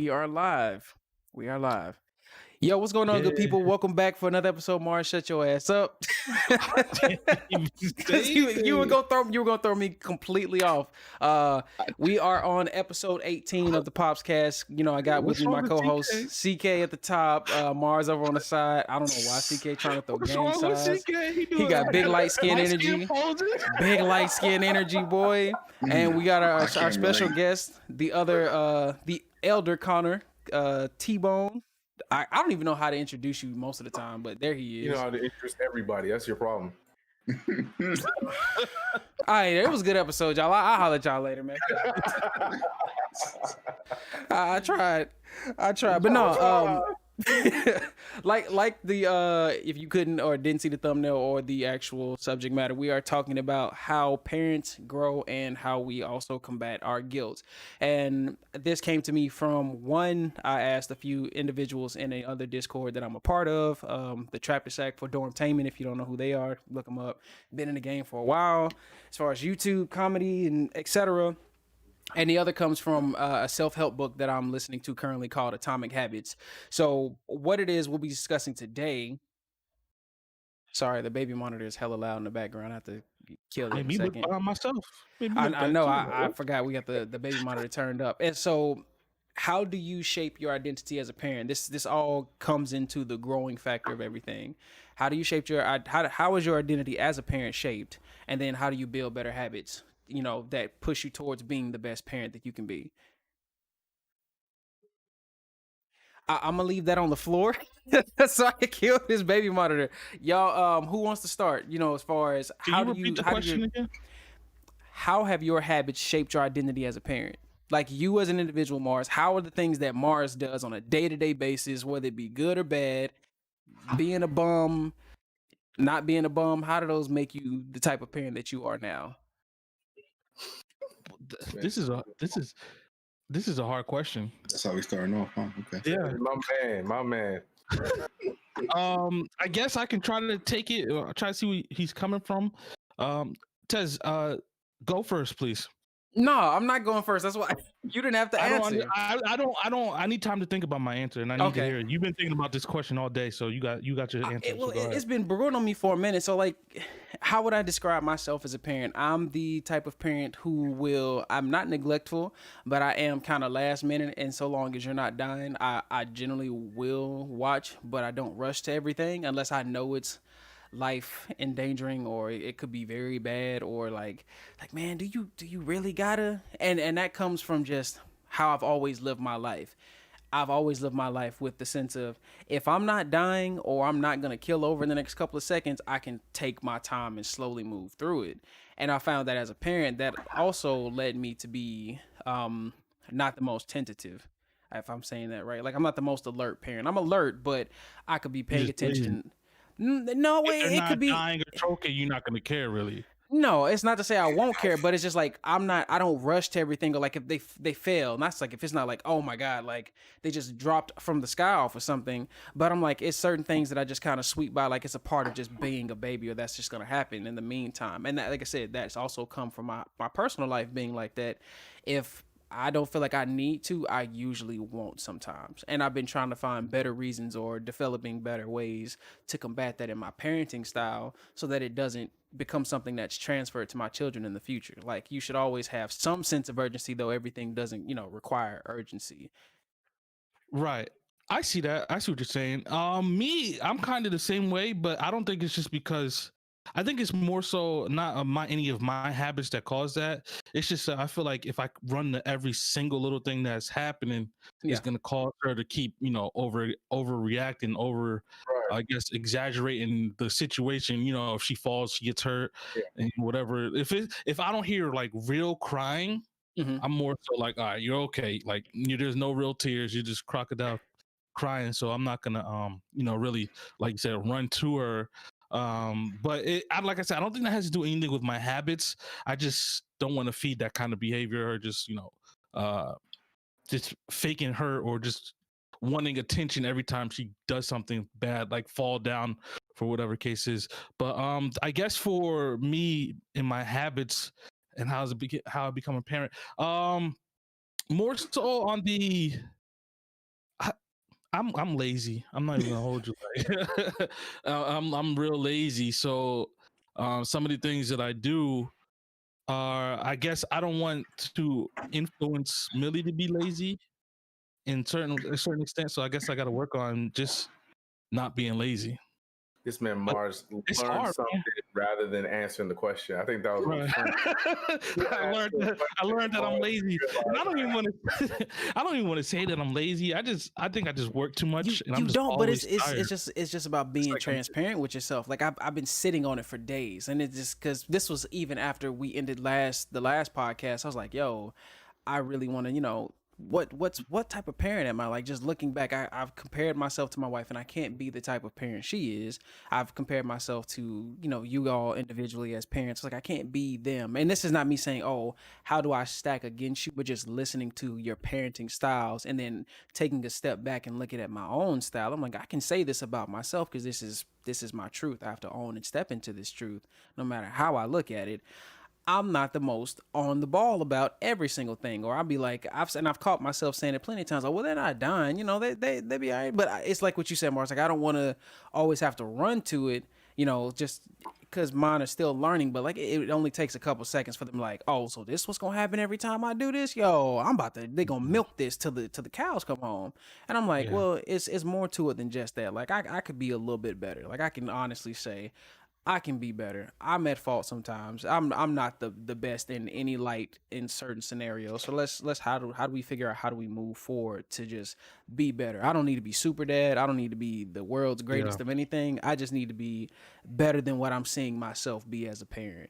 We are live. We are live. Yo, what's going on, good Yeah. people? Welcome back for another episode. Mars, shut your ass up. Because you were gonna throw me completely off. We are on episode 18 of the PopsCast. You know, I got with What's me wrong my with co-host CK at the top, Mars over on the side. I don't know why CK trying to throw What's gang wrong with size. CK? He got big light skin energy. Big light skin energy, boy. And we got our special guest, the elder Connor, T-Bone. I don't even know how to introduce you most of the time, but there he is. You know how to interest everybody. That's your problem. All right, it was a good episode, y'all. I'll holler at y'all later, man. I tried, but no. like the if you couldn't or didn't see the thumbnail or the actual subject matter, we are talking about how parents grow and how we also combat our guilt. And this came to me from one, I asked a few individuals in a other Discord that I'm a part of, the Trapper Sack for Dormtainment. If you don't know who they are, look them up. Been in the game for a while as far as YouTube comedy and etc. And the other comes from a self-help book that I'm listening to currently called Atomic Habits. So what it is we'll be discussing today. Sorry, the baby monitor is hella loud in the background. I have to kill it in a second. Myself. I know. I forgot we got the baby monitor turned up. And so how do you shape your identity as a parent? This all comes into the growing factor of everything. How do you shape how is your identity as a parent shaped? And then how do you build better habits, you know, that push you towards being the best parent that you can be? I'm gonna leave that on the floor so I can kill this baby monitor. Y'all, who wants to start? You know, as far as how have your habits shaped your identity as a parent? Like you as an individual, Mars, how are the things that Mars does on a day-to-day basis, whether it be good or bad, being a bum, not being a bum, how do those make you the type of parent that you are now? This is a hard question. That's how we starting off, huh? Okay. Yeah. My man. I guess I can try to take it, try to see where he's coming from. Tez, go first, please. No, I'm not going first. That's why you didn't have to answer. I need time to think about my answer, and I need to hear it. You've been thinking about this question all day, so you got your answer. It's been brewing on me for a minute. So, like, how would I describe myself as a parent? I'm the type of parent I'm not neglectful, but I am kind of last minute. And so long as you're not dying, I generally will watch, but I don't rush to everything unless I know it's life endangering or it could be very bad, or like man, do you really gotta? And that comes from just how I've always lived my life. I've always lived my life with the sense of if I'm not dying or I'm not gonna kill over in the next couple of seconds, I can take my time and slowly move through it. And I found that as a parent, that also led me to be not the most tentative, if I'm saying that right. Like I'm not the most alert parent. I'm alert, but I could be paying attention. No, it could be dying or choking. You're not going to care, really. No, it's not to say I won't care, but it's just like I don't rush to everything. Or like if they fail, and that's like if it's not like, oh my god, like they just dropped from the sky off or something. But I'm like, it's certain things that I just kind of sweep by, like it's a part of just being a baby, or that's just gonna happen in the meantime. And that, like I said, that's also come from my personal life being like that. If I don't feel like I need to, I usually won't sometimes. And I've been trying to find better reasons or developing better ways to combat that in my parenting style so that it doesn't become something that's transferred to my children in the future. Like you should always have some sense of urgency, though everything doesn't, require urgency. Right. I see that. I see what you're saying. I'm kind of the same way, but I don't think it's just because I think it's more so not any of my habits that cause that. It's just I feel like if I run to every single little thing that's happening, it's going to cause her to keep, overreacting, I guess, exaggerating the situation. If she falls, she gets hurt, and whatever. If I don't hear like real crying, I'm more so like, all right, you're okay. Like there's no real tears. You're just crocodile crying. So I'm not gonna, really, like you said, run to her. But like I said, I don't think that has to do anything with my habits. I just don't want to feed that kind of behavior, or just just faking her, or just wanting attention every time she does something bad, like fall down for whatever case is. But I guess for me in my habits and how I become a parent, more so on the I'm lazy. I'm not even gonna hold you. Like, I'm real lazy. So some of the things that I do are, I guess I don't want to influence Millie to be lazy in a certain extent. So I guess I got to work on just not being lazy. This man But Mars it's learned hard, something rather than answering the question. I think that was right? funny. I learned that I'm lazy, and I don't even want to. I don't even want to say that I'm lazy. I think I just work too much, and I'm You just don't, but always tired. it's just about being like transparent with yourself. Like I've been sitting on it for days, and it's just because this was even after we ended the last podcast. I was like, yo, I really want to, what type of parent am I? Like, just looking back, I've compared myself to my wife, and I can't be the type of parent she is. I've compared myself to, you all individually as parents. Like, I can't be them. And this is not me saying, oh, how do I stack against you, but just listening to your parenting styles and then taking a step back and looking at my own style. I'm like, I can say this about myself because this is my truth. I have to own and step into this truth, no matter how I look at it. I'm not the most on the ball about every single thing, or I'll be like, I've caught myself saying it plenty of times. Like, well, they're not dying, they be all right. But it's like what you said, Mars. Like, I don't want to always have to run to it, just because mine are still learning. But like, it only takes a couple seconds for them. Like, oh, so this what's gonna happen every time I do this? Yo, they gonna milk this till the cows come home. And I'm like, Yeah. well, it's more to it than just that. Like, I could be a little bit better. Like, I can honestly say I can be better. I'm at fault sometimes. I'm not the best in any light in certain scenarios. So let's how do we figure out how do we move forward to just be better? I don't need to be super dad. I don't need to be the world's greatest of anything. I just need to be better than what I'm seeing myself be as a parent.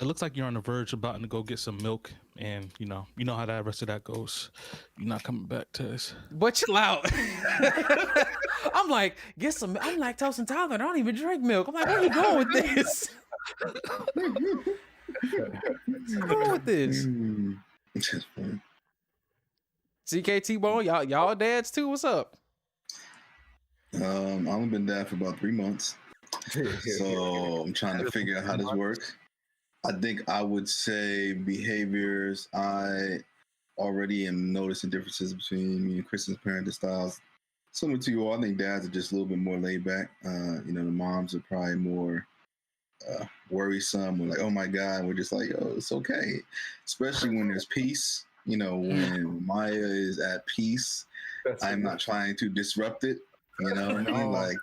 It looks like you're on the verge of about to go get some milk, and you know how that rest of that goes. You're not coming back to us. But chill out. I'm like, I'm lactose intolerant. I don't even drink milk. I'm like, where are you going with this? What's going with this? That's funny. CKT Bone, y'all dads too. What's up? I've only been dad for about 3 months, so I'm trying to figure out how this works. I think I would say behaviors. I already am noticing differences between me and Kristen's parenting styles. Similar to you all, I think dads are just a little bit more laid back. The moms are probably more worrisome. We're like, oh my God, we're just like, oh, it's okay. Especially when there's peace. When Maya is at peace, I'm not trying to disrupt it. You know what I mean? Like,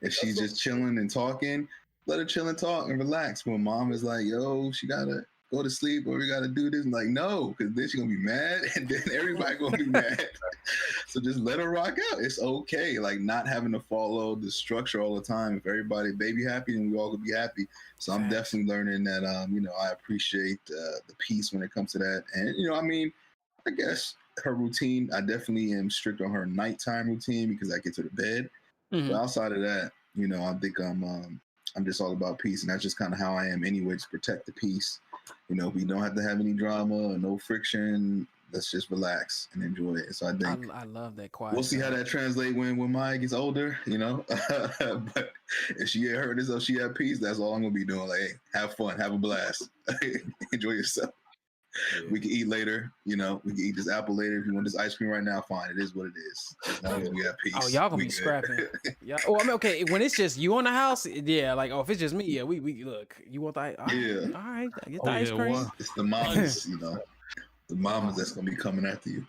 if she's just chilling and talking, let her chill and talk and relax. When mom is like, yo, she gotta go to sleep or we gotta do this. I'm like, no, because then she's gonna be mad and then everybody gonna be mad. So just let her rock out. It's okay. Like, not having to follow the structure all the time. If everybody baby happy, then we all could be happy. So I'm definitely learning that I appreciate the peace when it comes to that. And I guess her routine, I definitely am strict on her nighttime routine because I get to the bed. But outside of that, I think I'm just all about peace, and that's just kind of how I am anyway. Just protect the peace. We don't have to have any drama or no friction. Let's just relax and enjoy it. So I think I love that quiet. We'll see how that translates when Maya gets older. But if she ain't heard this or she at peace, that's all I'm gonna be doing. Like, hey, have fun, have a blast, enjoy yourself. Yeah. We can eat later. We can eat this apple later. If you want this ice cream right now, fine. It is what it is. As long as we have peace. Oh, y'all gonna be scrapping. Yeah. Oh, I mean, okay. When it's just you in the house, yeah. Like, if it's just me, yeah. We look. You want the all right. Get the ice cream. Well, it's the mamas, the mamas that's gonna be coming after you.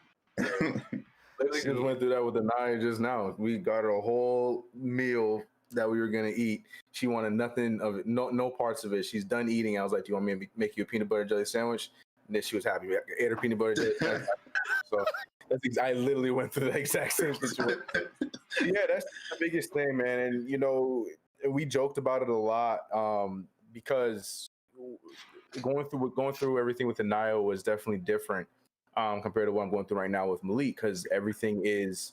Literally just went through that with Anaya just now. We got a whole meal that we were gonna eat. She wanted nothing of it, no parts of it. She's done eating. I was like, "Do you want me to make you a peanut butter jelly sandwich?" And then she was happy. I ate her peanut butter jelly sandwich. So I literally went through the exact same situation. Yeah, that's the biggest thing, man. And we joked about it a lot because going through everything with Anaya was definitely different compared to what I'm going through right now with Malik, because everything is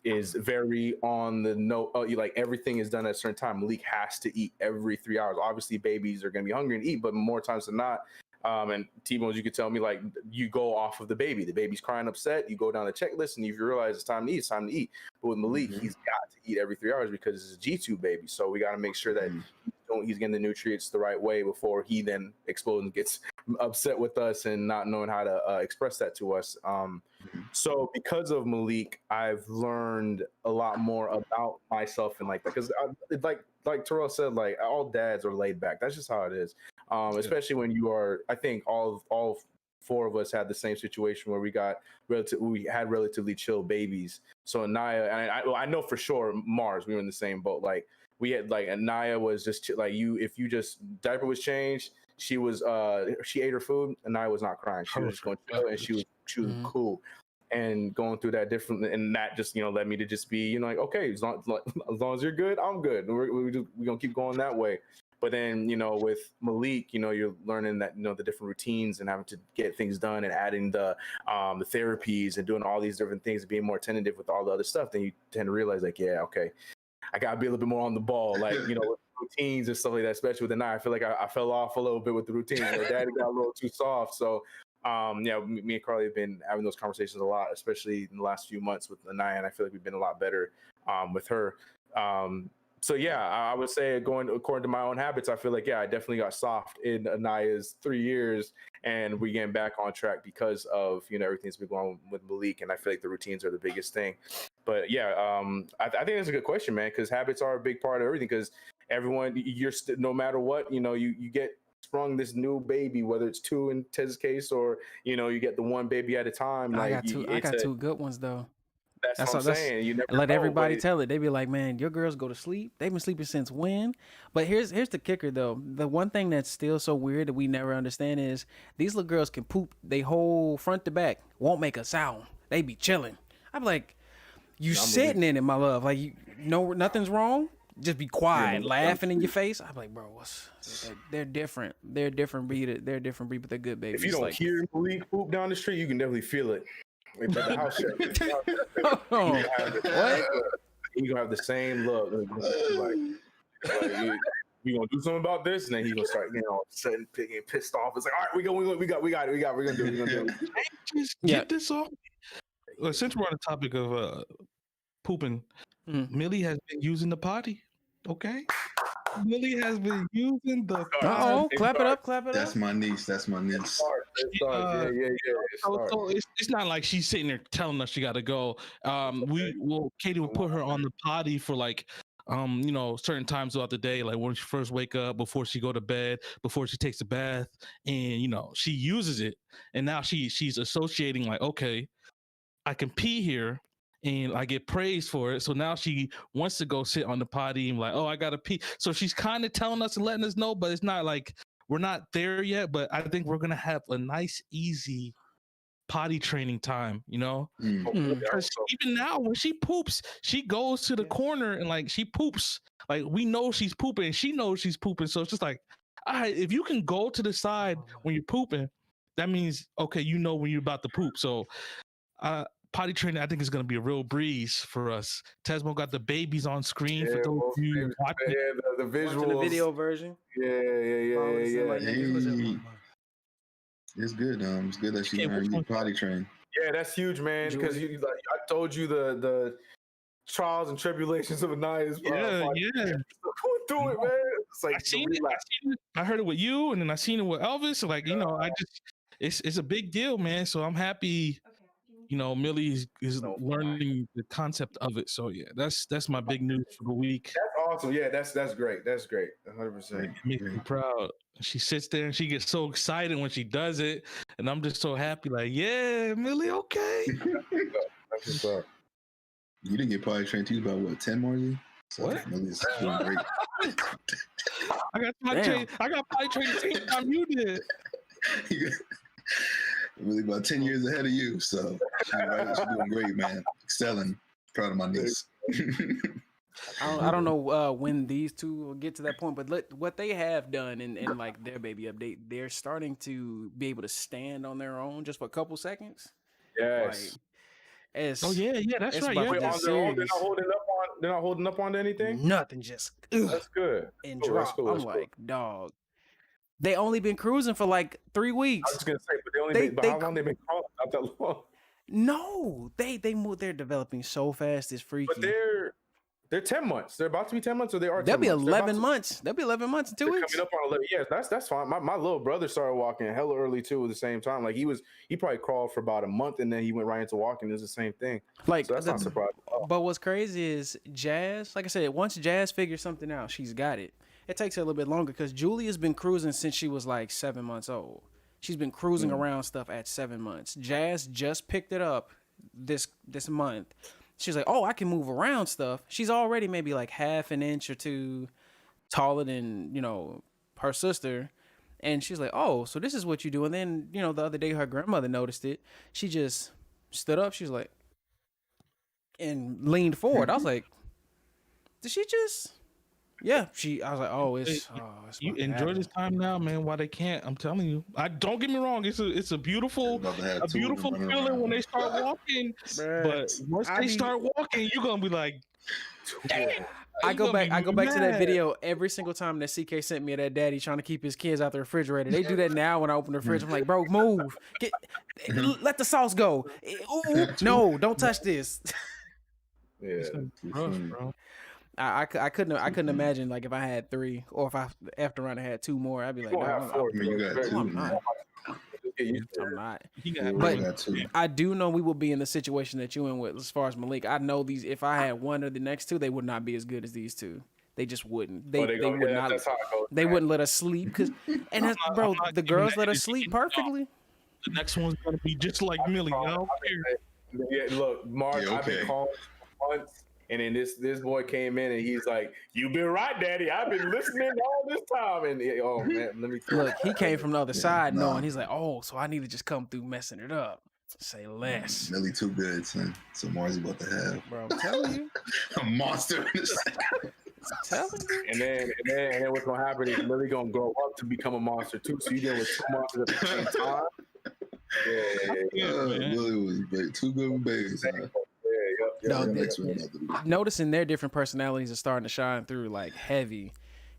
very on the note. Like, everything is done at a certain time. Malik has to eat every 3 hours. Obviously, babies are going to be hungry and eat, but more times than not. And T-Bones, you could tell me, like, you go off of the baby. The baby's crying upset. You go down the checklist, and if you realize it's time to eat, it's time to eat. But with Malik, he's got to eat every 3 hours because it's a G-tube baby. So we got to make sure that he's he's getting the nutrients the right way before he then explodes and gets upset with us and not knowing how to express that to us. So because of Malik, I've learned a lot more about myself and like that, because like Terrell said, like all dads are laid back. That's just how it is. Especially when you are. I think all four of us had the same situation where we had relatively chill babies. So Naya, and I know for sure Mars, we were in the same boat. Like we had like, and Naya was just like if you just diaper was changed, she ate her food, and Naya was not crying. She was just going to chill, and she was cool. And going through that different, and that just led me to just be like, okay, as long as you're good, I'm good. We're gonna keep going that way. But then, with Malik, you're learning that, the different routines and having to get things done and adding the therapies and doing all these different things and being more attentive with all the other stuff. Then you tend to realize like, yeah, okay, I got to be a little bit more on the ball. Like, with routines and stuff like that, especially with the night. I feel like I fell off a little bit with the routines. My daddy got a little too soft. So, me and Carly have been having those conversations a lot, especially in the last few months with Anaya, and I feel like we've been a lot better with her. So yeah, I would say going according to my own habits, I feel like, I definitely got soft in Anaya's 3 years, and we're getting back on track because of, everything's been going on with Malik, and I feel like the routines are the biggest thing. But yeah, I think that's a good question, man, because habits are a big part of everything, because everyone, no matter what, you get sprung this new baby, whether it's two in Tez's case, or, you get the one baby at a time. I got two good ones though. That's what I'm saying. You never let know, everybody tell it. They be like, man, your girls go to sleep. They've been sleeping since when? But here's the kicker though. The one thing that's still so weird that we never understand is these little girls can poop they whole front to back, won't make a sound. They be chilling. I'm like, you sitting in it, my love. Like, nothing's wrong. Just be quiet, laughing in your face. I'm like, bro, they're different. They're a different breed. They're a different breed, but they're good babies. If you don't hear Malik poop down the street, you can definitely feel it. But the house you gonna have the same look. Like you gonna do something about this, and then he's gonna start, sudden getting pissed off. It's like, all right, we got it. We're gonna do it. Just get this off. Well, since we're on the topic of pooping, Millie has been using the potty. Okay. Millie has been using the. Clap it up. That's my niece. So it's not like she's sitting there telling us she got to go. Katie will put her on the potty for like, certain times throughout the day, like when she first wake up, before she go to bed, before she takes a bath, and she uses it, and now she's associating like, okay, I can pee here. And I get praised for it. So now she wants to go sit on the potty and like, oh, I got to pee. So she's kind of telling us and letting us know, but it's not like we're not there yet. But I think we're going to have a nice, easy potty training time, Because even now when she poops, she goes to the corner and like she poops. Like we know she's pooping and she knows she's pooping. So it's just like, all right, if you can go to the side when you're pooping, that means, okay, when you're about to poop. So, potty training, I think, is going to be a real breeze for us. Tesmo got the babies on screen for those of you watching. The visuals, the video version. Yeah. It's good. It's good that she's learning to get potty trained. Yeah, that's huge, man. Because I told you the trials and tribulations of Anaya's. Yeah. Do it, man. It's like I heard it with you, and then I seen it with Elvis. Like, it's a big deal, man. So I'm happy. Millie is learning the concept of it. So yeah, that's my big news for the week. That's awesome. Yeah, that's great. That's great. 100%. It makes me proud. She sits there and she gets so excited when she does it, and I'm just so happy. Like, yeah, Millie, okay. That's what's up. You didn't get potty trained too about what, 10 more? So what? Millie's doing great. I got potty trained the same time you did. Really about 10 years ahead of you, so she's doing great, man. Excelling. Proud of my niece. I don't know when these two will get to that point, but what they have done in like their baby update, they're starting to be able to stand on their own just for a couple seconds. Yes. Like, that's right. Wait, they're not holding up on anything? Nothing, just that's good. And drop. I'm like, dog. They only been cruising for like 3 weeks. I was gonna say, but how long they been crawling? Not that long. No, they moved. They're developing so fast. It's freaky. But They're 10 months. They're about to be 10 months, or they are. They'll 10 be months. 11 months. They'll be 11 months in 2 weeks. Coming up on 11. Yes, that's fine. My little brother started walking hella early too at the same time. Like he probably crawled for about a month and then he went right into walking. It's the same thing. Like, so that's not surprising. But what's crazy is Jazz, like I said, once Jazz figures something out, she's got it. It takes her a little bit longer because Julia's been cruising since she was like 7 months old. She's been cruising around stuff at 7 months. Jazz just picked it up this month. She's like, oh, I can move around stuff. She's already maybe like half an inch or two taller than, her sister. And she's like, oh, so this is what you do. And then, the other day her grandmother noticed it. She just stood up. She's like, and leaned forward. I was like, did she just... Yeah, I was like, oh, it's you enjoy this time now, man. Why they can't? I'm telling you. Don't get me wrong. It's a beautiful feeling when they start walking. But once they start walking, you're gonna be like, damn. I go back to that video every single time that CK sent me of that daddy trying to keep his kids out the refrigerator. They do that now when I open the fridge. I'm like, bro, move. Let the sauce go. Ooh, no, don't touch this. Yeah, bro. I couldn't imagine like if I had 3 or if I after I had 2 more, I'd be like, no, I'm not. But I do know we will be in the situation that you in with as far as Malik. I know these. If I had one of the next 2, they would not be as good as these 2. They just wouldn't. They would not. They wouldn't let us sleep bro, the girls let us sleep perfectly. The next one's gonna be just like Millie. I don't care. Yeah, look, Mark, I've been calling once. And then this boy came in and he's like, "You've been right, Daddy. I've been listening all this time." And oh man, let me look. He came from the other side, knowing he's like, "Oh, so I need to just come through messing it up." Say less. Millie too good, son. So Mars about to have. Bro, I'm telling you, a monster. Telling you. And then what's gonna happen is Millie gonna grow up to become a monster too. So you dealing with 2 monsters at the same time. Yeah. Millie was too good with babies. Huh? Noticing their different personalities are starting to shine through like heavy.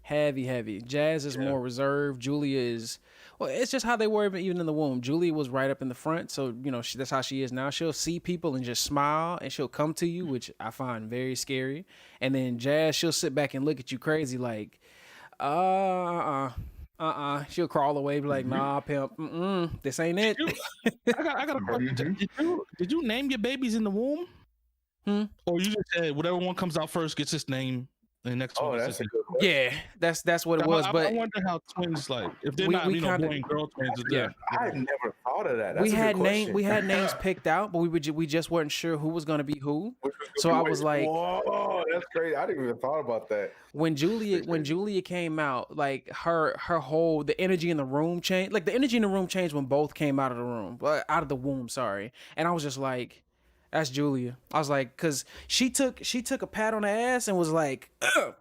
Jazz is more reserved. Julia is, well, it's just how they were even in the womb. Julia was right up in the front, so that's how she is now. She'll see people and just smile, and she'll come to you, which I find very scary. And then Jazz, she'll sit back and look at you crazy, like, she'll crawl away, be like, nah, pimp, this ain't it. I got a question. Did you name your babies in the womb? Or you just said whatever one comes out first gets its name, and the next one. That's a good question. Yeah, that's what it was. But I wonder how twins like if they're not boy and girl twins. Yeah, I never thought of that. That's we had names picked out, but we just weren't sure who was going to be who. So I was like, "Whoa, that's crazy! I didn't even thought about that." When Julia came out, like her whole the energy in the room changed. Like the energy in the room changed when both came out of the womb. Sorry, and I was just like, that's Julia. I was like, because she took a pat on the ass and was like, ugh,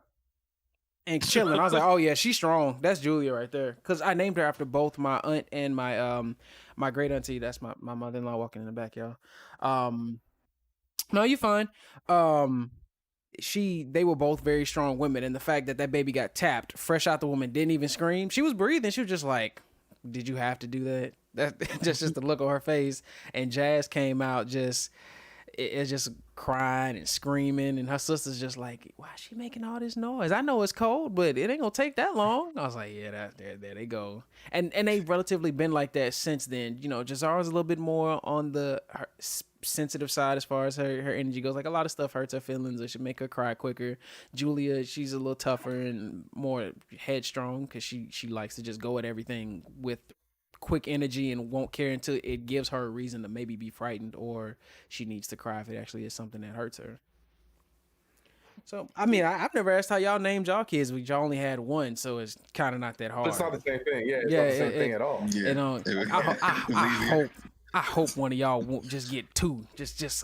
and chilling. I was like, oh yeah, she's strong. That's Julia right there. Because I named her after both my aunt and my great auntie. That's my mother-in-law walking in the back, y'all. No, you're fine. They were both very strong women, and the fact that baby got tapped fresh out the womb, didn't even scream. She was breathing. She was just like, did you have to do that? That just the look on her face. And Jazz came out just crying and screaming, and her sister's just like, why is she making all this noise? I know it's cold, but it ain't gonna take that long. I was like, yeah, there they go. And they've relatively been like that since then. Jazara's a little bit more on the sensitive side as far as her energy goes. Like a lot of stuff hurts her feelings or should make her cry quicker. Julia, she's a little tougher and more headstrong because she likes to just go at everything with quick energy and won't care until it gives her a reason to maybe be frightened or she needs to cry if it actually is something that hurts her. So, I mean, I've never asked how y'all named y'all kids, but y'all only had one, so it's kind of not that hard. It's not the same thing. Yeah, it's not the same thing at all. Yeah. I hope one of y'all won't just get 2.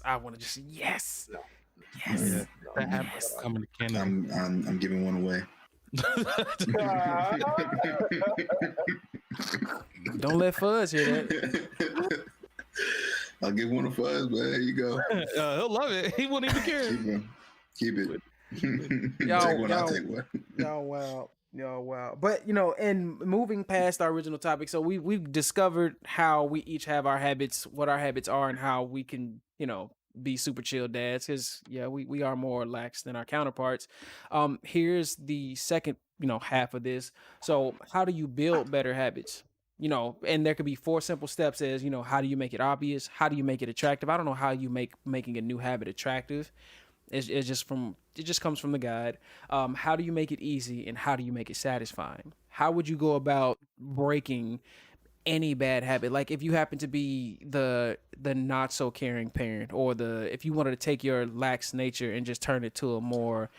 I want to just yes. No. Yes. That happens. I'm giving one away. Don't let Fuzz hear that. I'll give one of Fuzz, but there you go. He'll love it. He won't even care. Keep it. I'll take one. Y'all wow. But and moving past our original topic, so we've discovered how we each have our habits, what our habits are, and how we can be super chill dads, because yeah, we are more lax than our counterparts. Here's the second, half of this. So how do you build better habits? And there could be 4 simple steps as, how do you make it obvious? How do you make it attractive? I don't know how you make making a new habit attractive. It's just it just comes from the guide. How do you make it easy, and how do you make it satisfying? How would you go about breaking any bad habit? Like if you happen to be the not so caring parent, or if you wanted to take your lax nature and just turn it to a more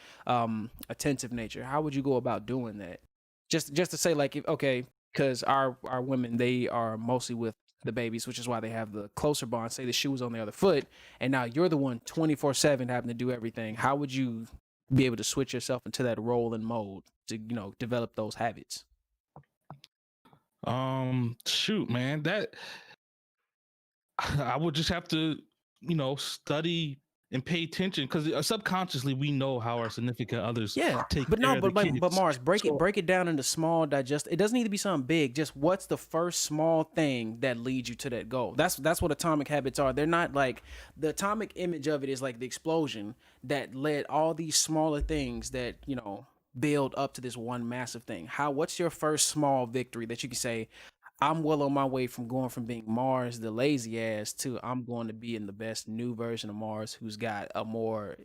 attentive nature, how would you go about doing that? Just to say, like, okay, because our women, they are mostly with the babies, which is why they have the closer bond. Say the shoe was on the other foot, and now you're the one 24/7 having to do everything. How would you be able to switch yourself into that role and mode to develop those habits? Shoot, man, that I would just have to, study and pay attention, because subconsciously we know how our significant others take care of the kids. But Mars, break it down into small it doesn't need to be something big. Just what's the first small thing that leads you to that goal? That's what atomic habits are. They're not like, the atomic image of it is like the explosion that led all these smaller things that build up to this one massive thing. What's your first small victory that you can say, I'm well on my way from going from being Mars, the lazy ass, to I'm going to be in the best new version of Mars, who's got a more,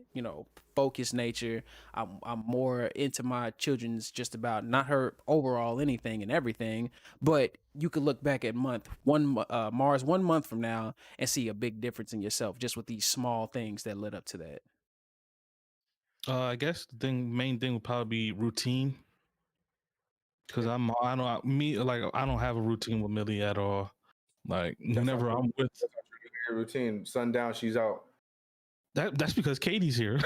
focused nature. I'm more into my children's, just about not her overall anything and everything, but you could look back at Mars 1 month from now and see a big difference in yourself just with these small things that led up to that. I guess the main thing would probably be routine. Because I don't have a routine with Millie at all. Like whenever I'm with your routine, sundown, she's out. That's because Katie's here.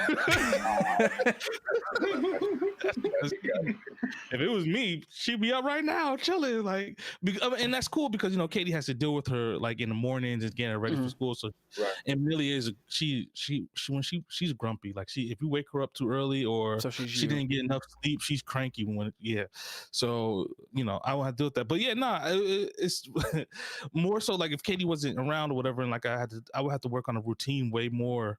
If it was me, she'd be up right now chilling. Like, and that's cool because Katie has to deal with her like in the mornings and getting her ready for school. So, and Millie is when she's grumpy. Like if you wake her up too early or she didn't get enough sleep, she's cranky. So I won't have to deal with that. But it's more so like if Katie wasn't around or whatever, and like I would have to work on a routine way more.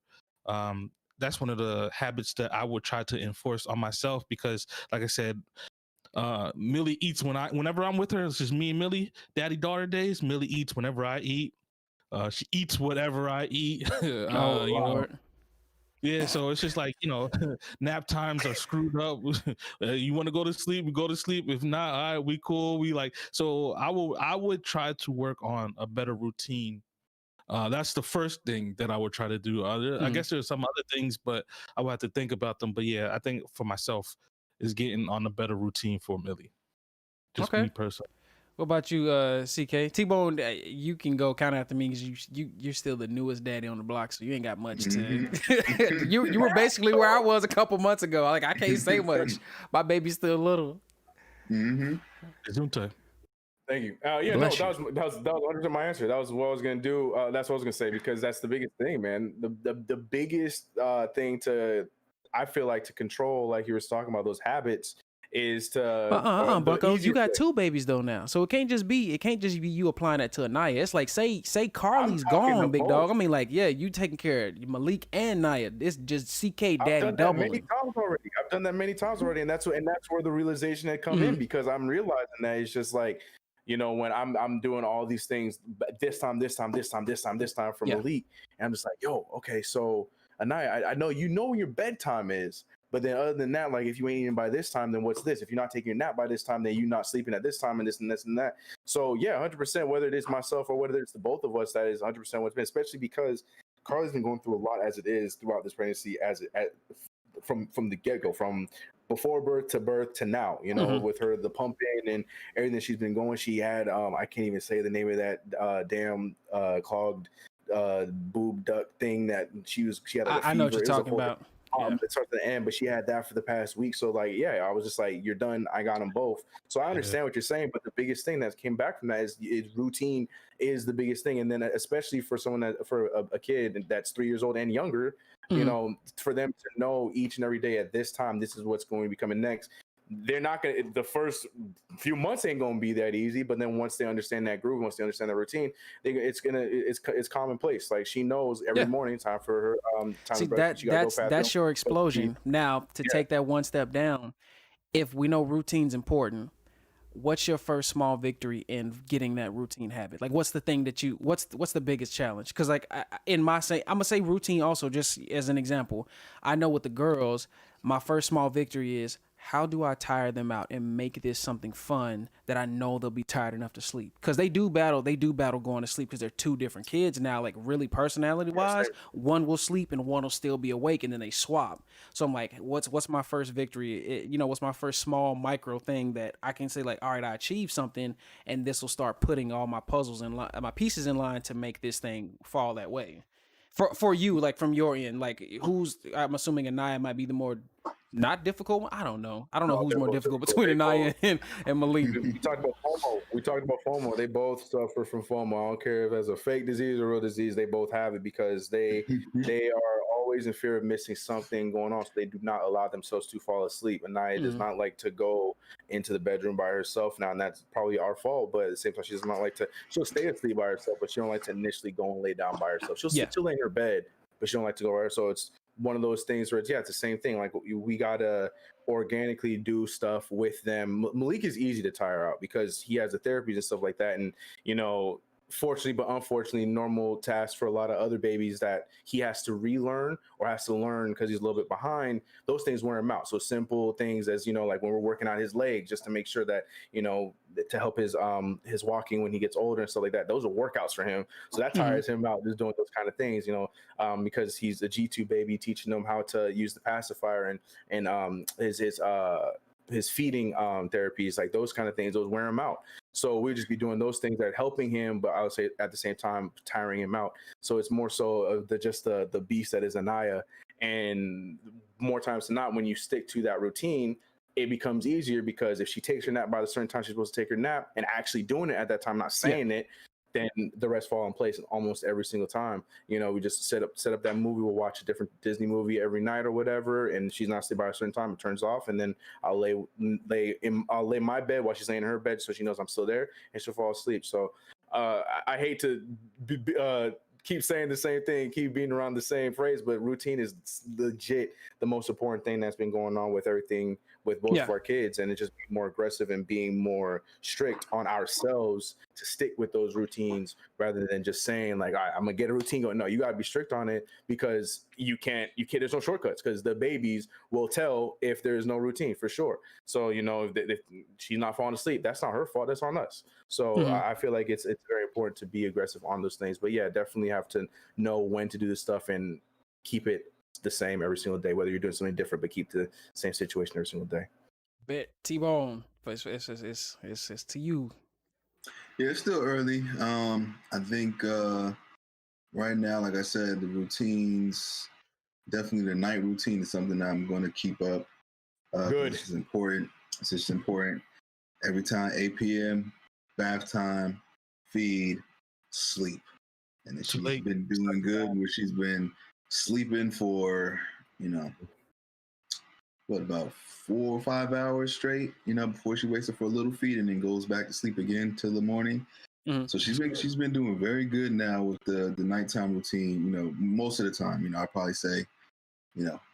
That's one of the habits that I would try to enforce on myself, because like I said, Millie eats whenever I'm with her. It's just me and Millie. Daddy daughter days, Millie eats whenever I eat. She eats whatever I eat. Lord. Yeah, so it's just like, nap times are screwed up. You want to go to sleep, we go to sleep. If not, all right, we cool. We like, so I would try to work on a better routine. That's the first thing that I would try to do. I guess there's some other things, but I would have to think about them. But yeah, I think for myself is getting on a better routine for Millie. Just me personally. What about you, CK? T-Bone, you can go kind of after me because you're still the newest daddy on the block, so you ain't got much to. You were basically where I was a couple months ago. Like, I can't say much. My baby's still little. Thank you. That was 100% my answer. That was what I was gonna do. That's what I was gonna say, because that's the biggest thing, man. The biggest thing I feel like to control, like you were talking about, those habits, is to Bucko, you got 2 babies though now, so it can't just be you applying that to Anaya. It's like say Carly's gone, big dog. I mean, like, yeah, you taking care of Malik and Naya. It's just CK daddy doubling. I've done that many times already, and that's where the realization had come in, because I'm realizing that it's just like, when I'm doing all these things, this time for Malik, and I'm just like, yo, okay, so Anaya, I know when your bedtime is. But then other than that, like, if you ain't eating by this time, then what's this? If you're not taking a nap by this time, then you're not sleeping at this time, and this and this and that. So yeah, 100%, whether it is myself or whether it's the both of us, that is 100% what's been, especially because Carly's been going through a lot as it is throughout this pregnancy, from the get-go, from before birth to now, with her, the pumping and everything she's been going. She had, I can't even say the name of that damn clogged boob duct thing that she had like a fever. I know what you're talking about. It starts to end, but she had that for the past week. So like, yeah, I was just like, you're done. I got them both. So I understand what you're saying, but the biggest thing that came back from that is routine is the biggest thing. And then especially for a kid that's 3 years old and younger, for them to know each and every day at this time, this is what's going to be coming next. they're not gonna. The first few months ain't gonna be that easy, but then once they understand that groove, once they understand the routine, it's commonplace. Like she knows every morning time for her time See, to brush. She gotta go past that's your explosion. Now, to take that one step down, if we know routine's important, what's your first small victory in getting that routine habit? Like, what's the thing that what's the biggest challenge? Because like I'm gonna say routine also, just as an example. I know with the girls, my first small victory is, how do I tire them out and make this something fun that I know they'll be tired enough to sleep? Because they do battle going to sleep, because they're two different kids now, like really personality wise. One will sleep and one will still be awake, and then they swap. So I'm like, what's my first victory? What's my first small micro thing that I can say, like, all right, I achieved something, and this will start putting all my puzzles in line, my pieces in line to make this thing fall that way. For you, like from your end, like I'm assuming Anaya might be the more not difficult one. I don't know who's more difficult between Anaya and Malik. We talked about FOMO. They both suffer from FOMO. I don't care if it's a fake disease or real disease. They both have it because they are always in fear of missing something going on. So they do not allow themselves to fall asleep. Anaya does not like to go into the bedroom by herself now, and that's probably our fault. But at the same time, she does not like to. She'll stay asleep by herself, but she don't like to initially go and lay down by herself. She'll lay in her bed, but she don't like to go by herself. So it's one of those things where it's the same thing. Like we gotta organically do stuff with them. Malik is easy to tire out because he has the therapies and stuff like that, and fortunately but unfortunately, normal tasks for a lot of other babies that he has to relearn or has to learn because he's a little bit behind. Those things wear him out. So simple things as like when we're working out his leg, just to make sure that to help his walking when he gets older and stuff like that. Those are workouts for him. So that tires him out, just doing those kind of things. Because he's a G2 baby, teaching them how to use the pacifier and his feeding therapies, like those kind of things, those wear him out. So we'll just be doing those things that are helping him, but I would say at the same time tiring him out. So it's more so of the beast that is Anaya. And more times than not, when you stick to that routine, it becomes easier, because if she takes her nap by the certain time she's supposed to take her nap and actually doing it at that time, not saying it, then the rest fall in place almost every single time. We just set up that movie. We'll watch a different Disney movie every night or whatever, and she's not asleep by a certain time. It turns off, and then I'll lay my bed while she's laying in her bed, so she knows I'm still there, and she'll fall asleep. So I hate to keep saying the same thing, keep being around the same phrase, but routine is legit the most important thing that's been going on with everything with both of our kids, and it's just being more aggressive and being more strict on ourselves to stick with those routines rather than just saying like, all right, I'm gonna get a routine going. No, you gotta be strict on it, because you can't, there's no shortcuts, because the babies will tell if there's no routine for sure. So, if she's not falling asleep, that's not her fault, that's on us. So I feel like it's very important to be aggressive on those things. But yeah, definitely have to know when to do this stuff and keep it the same every single day, whether you're doing something different, but keep the same situation every single day. Bet T-Bone, but it's to you. Yeah, it's still early. I think right now, like I said, the routines, definitely the night routine is something that I'm going to keep up. Good. This is important. It's just important. Every time, 8 p.m., bath time, feed, sleep. And then she's been doing good, where she's been sleeping for, about 4 or 5 hours straight, before she wakes up for a little feed and then goes back to sleep again till the morning. So she's been doing very good now with the nighttime routine. Most of the time, I'd probably say,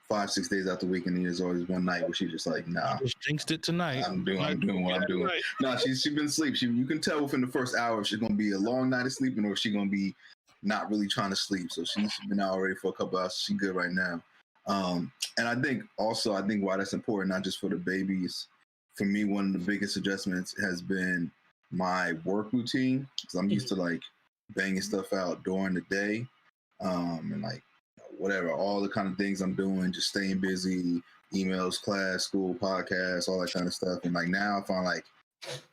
5-6 days out the week, and then there's always one night where she's just like, nah, just jinxed it tonight. I'm doing what I'm doing. Right. Nah, she's been asleep. You can tell within the first hour if she's gonna be a long night of sleeping or if she's gonna be not really trying to sleep. So she's been out already for a couple hours. She's good right now. And I think why that's important, not just for the babies. For me, one of the biggest adjustments has been my work routine, because I'm used to like banging stuff out during the day, and like whatever, all the kind of things I'm doing, just staying busy, emails, class, school, podcasts, all that kind of stuff. And like now I find like,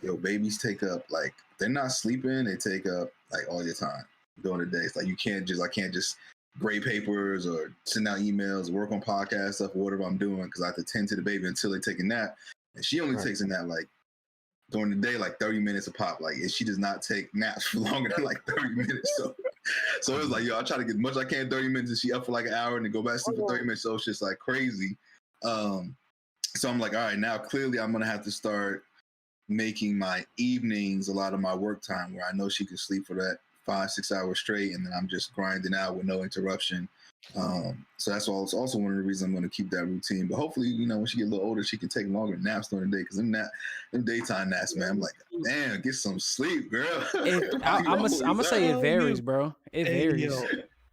yo, babies take up, like, they're not sleeping, they take up like all your time during the day. It's like I can't just grade papers or send out emails, work on podcast stuff, or whatever I'm doing, because I have to tend to the baby until they take a nap. And she only takes a nap like during the day, like 30 minutes a pop. Like, she does not take naps for longer than like 30 minutes. So it was like, yo, I try to get as much as I can 30 minutes, and she up for like an hour and then go back to sleep for 30 minutes. So it's just like crazy. So I'm like, all right, now clearly I'm gonna have to start making my evenings a lot of my work time, where I know she can sleep for that 5-6 hours straight, and then I'm just grinding out with no interruption. So that's also one of the reasons I'm going to keep that routine. But hopefully, when she get a little older, she can take longer naps during the day, because them daytime naps, man, I'm like, damn, get some sleep, girl. I'm gonna say it varies, bro. It varies. Yo,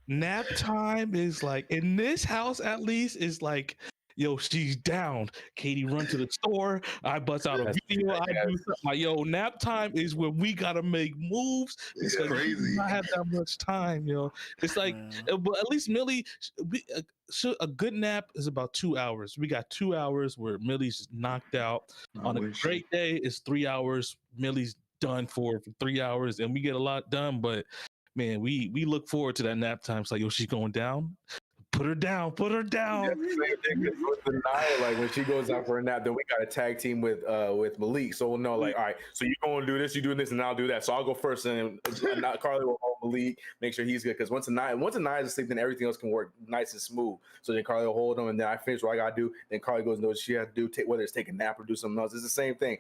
nap time is like, in this house at least, is like, yo, she's down. Katie run to the store. I bust out a video. I do something. Like, yo, nap time is when we gotta make moves. It's crazy. I have that much time, yo. It's like, but at least Millie, a good nap is about 2 hours. We got 2 hours where Millie's knocked out. On a great day, it's 3 hours. Millie's done for 3 hours, and we get a lot done. But man, we look forward to that nap time. It's like, yo, she's going down. Put her down. With the Nia, like when she goes out for a nap, then we got a tag team with Malik. So we'll know, like, all right, so you're going to do this, you doing this, and I'll do that. So I'll go first, and Carly will hold Malik, make sure he's good. Because once Nia is asleep, then everything else can work nice and smooth. So then Carly will hold him, and then I finish what I gotta do. Then Carly goes and knows what she has to do, whether it's take a nap or do something else. It's the same thing.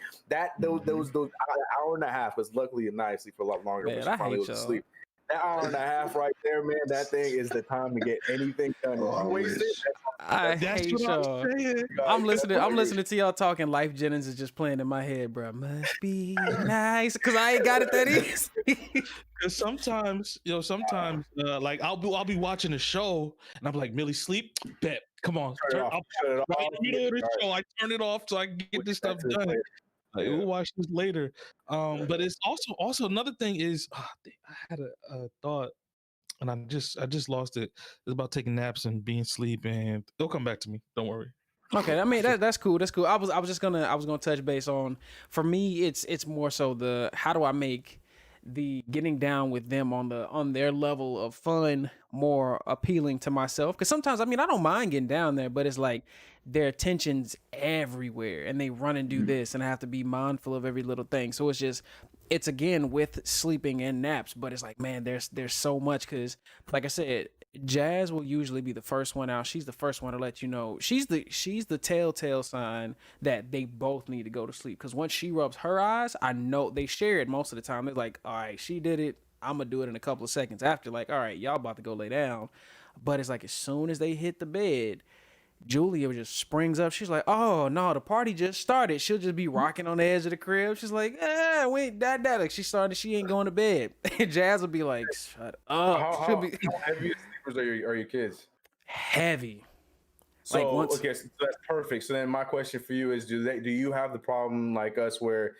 Those hour and a half, because luckily Nia sleep for a lot longer. Man, but she finally goes to sleep. That hour and a half right there, man, that thing is the time to get anything done. I hate y'all. I'm listening to y'all talking. Life Jennings is just playing in my head, bro. Must be nice, because I ain't got it that easy. Because sometimes, like I'll be watching a show and I'm like, Millie, sleep, bet. Come on, I'll turn it off. Right in the middle of the show, I turn it off so I can get this stuff done. Like, we'll watch this later. But it's also another thing is, I had a thought, and I just lost it. It's about taking naps and being asleep, and it'll come back to me. Don't worry. Okay, I mean that's cool. That's cool. I was gonna touch base on. For me, it's more so the how do I make the getting down with them on their level of fun more appealing to myself, because sometimes I don't mind getting down there, but it's like their attention's everywhere and they run and do this, and I have to be mindful of every little thing. So it's again with sleeping and naps, but it's like, man, there's so much, because like I said, Jazz will usually be the first one out. She's the first one to let you know. She's the telltale sign that they both need to go to sleep, because once she rubs her eyes, I know they share it most of the time. They're like, all right, she did it, I'm gonna do it in a couple of seconds after, like, all right, y'all about to go lay down. But it's like as soon as they hit the bed, Julia just springs up. She's like, oh no, the party just started. She'll just be rocking on the edge of the crib. She's like, wait, that like she started, she ain't going to bed. And Jazz will be like, shut up. How heavy sleepers are your kids? Heavy. So okay, so that's perfect. So then my question for you is, do you have the problem like us where,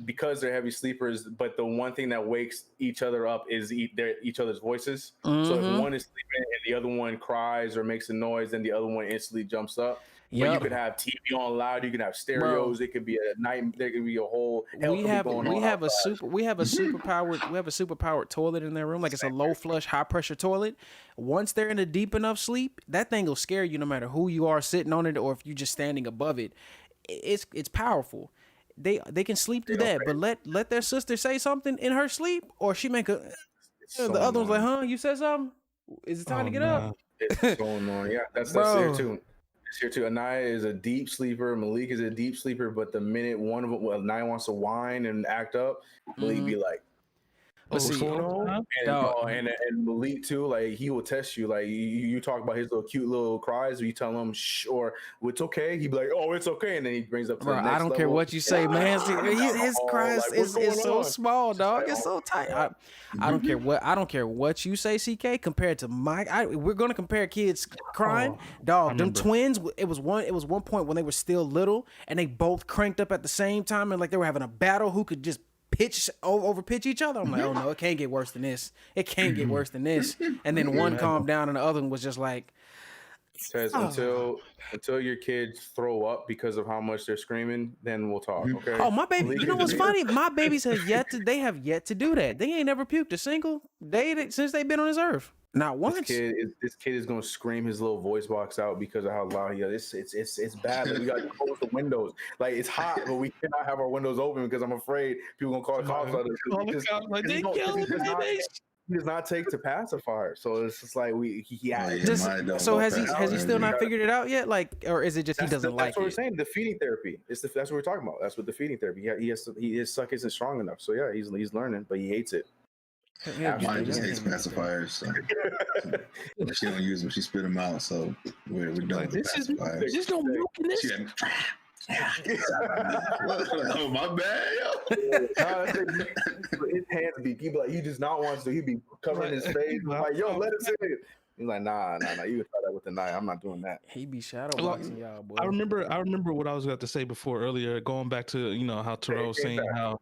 because they're heavy sleepers, but the one thing that wakes each other up is each other's voices? So if one is sleeping and the other one cries or makes a noise, then the other one instantly jumps up. Yep. But you could have TV on loud, you can have stereos. Bro, it could be a night, there could be a whole we have a superpowered toilet in their room. Like, it's a low flush, high pressure toilet. Once they're in a deep enough sleep, that thing will scare you no matter who you are sitting on it or if you're just standing above it. It's powerful. They can sleep through that, but let their sister say something in her sleep, or she make the other one's like, huh, you said something? Is it time to get up? It's so annoying. Yeah, that's here too. It's here too. Anaya is a deep sleeper. Malik is a deep sleeper, but the minute one of them, Anaya wants to whine and act up, Malik be like, what's going on? And Malik too, like, he will test you. Like, you talk about his little cute little cries, or you tell him shh, or it's okay. He'd be like, oh, it's okay, and then he brings up to the next I don't care what you say, man. His cries is so small, dog. It's so tight. I don't care what you say, CK. Compared to we're gonna compare kids crying, dog. Them twins. It was one point when they were still little, and they both cranked up at the same time, and like they were having a battle who could just over pitch each other. I'm like, oh no, it can't get worse than this. It can't get worse than this. And then one calmed down and the other one was just like, says, until your kids throw up because of how much they're screaming, then we'll talk. Okay. Oh, my baby. You know what's funny? My babies have yet to do that. They ain't never puked a single day since they've been on this earth. Not once. This kid is gonna scream his little voice box out because of how loud he is. It's bad. Like, we gotta close the windows. Like, it's hot, but we cannot have our windows open because I'm afraid people gonna call the cops on us. he does not take to pacify. So it's just like so has he still not figured it out yet? Like, or is it just he doesn't like it? That's what we're saying. The feeding therapy. That's what we're talking about. That's what the feeding therapy. His suck isn't strong enough. So yeah, he's learning, but he hates it. Mine just hates pacifiers. So. She don't use them. She spit them out. So we're done with pacifiers. There's no milk in this. Oh, my bad, yo. His hands be like he does not want to. He be covering his face. Like, yo, let us in. He's like, nah. You can try that with the knife. I'm not doing that. He be shadow boxing y'all, boy. I remember what I was about to say before earlier, going back to how TYREL was saying how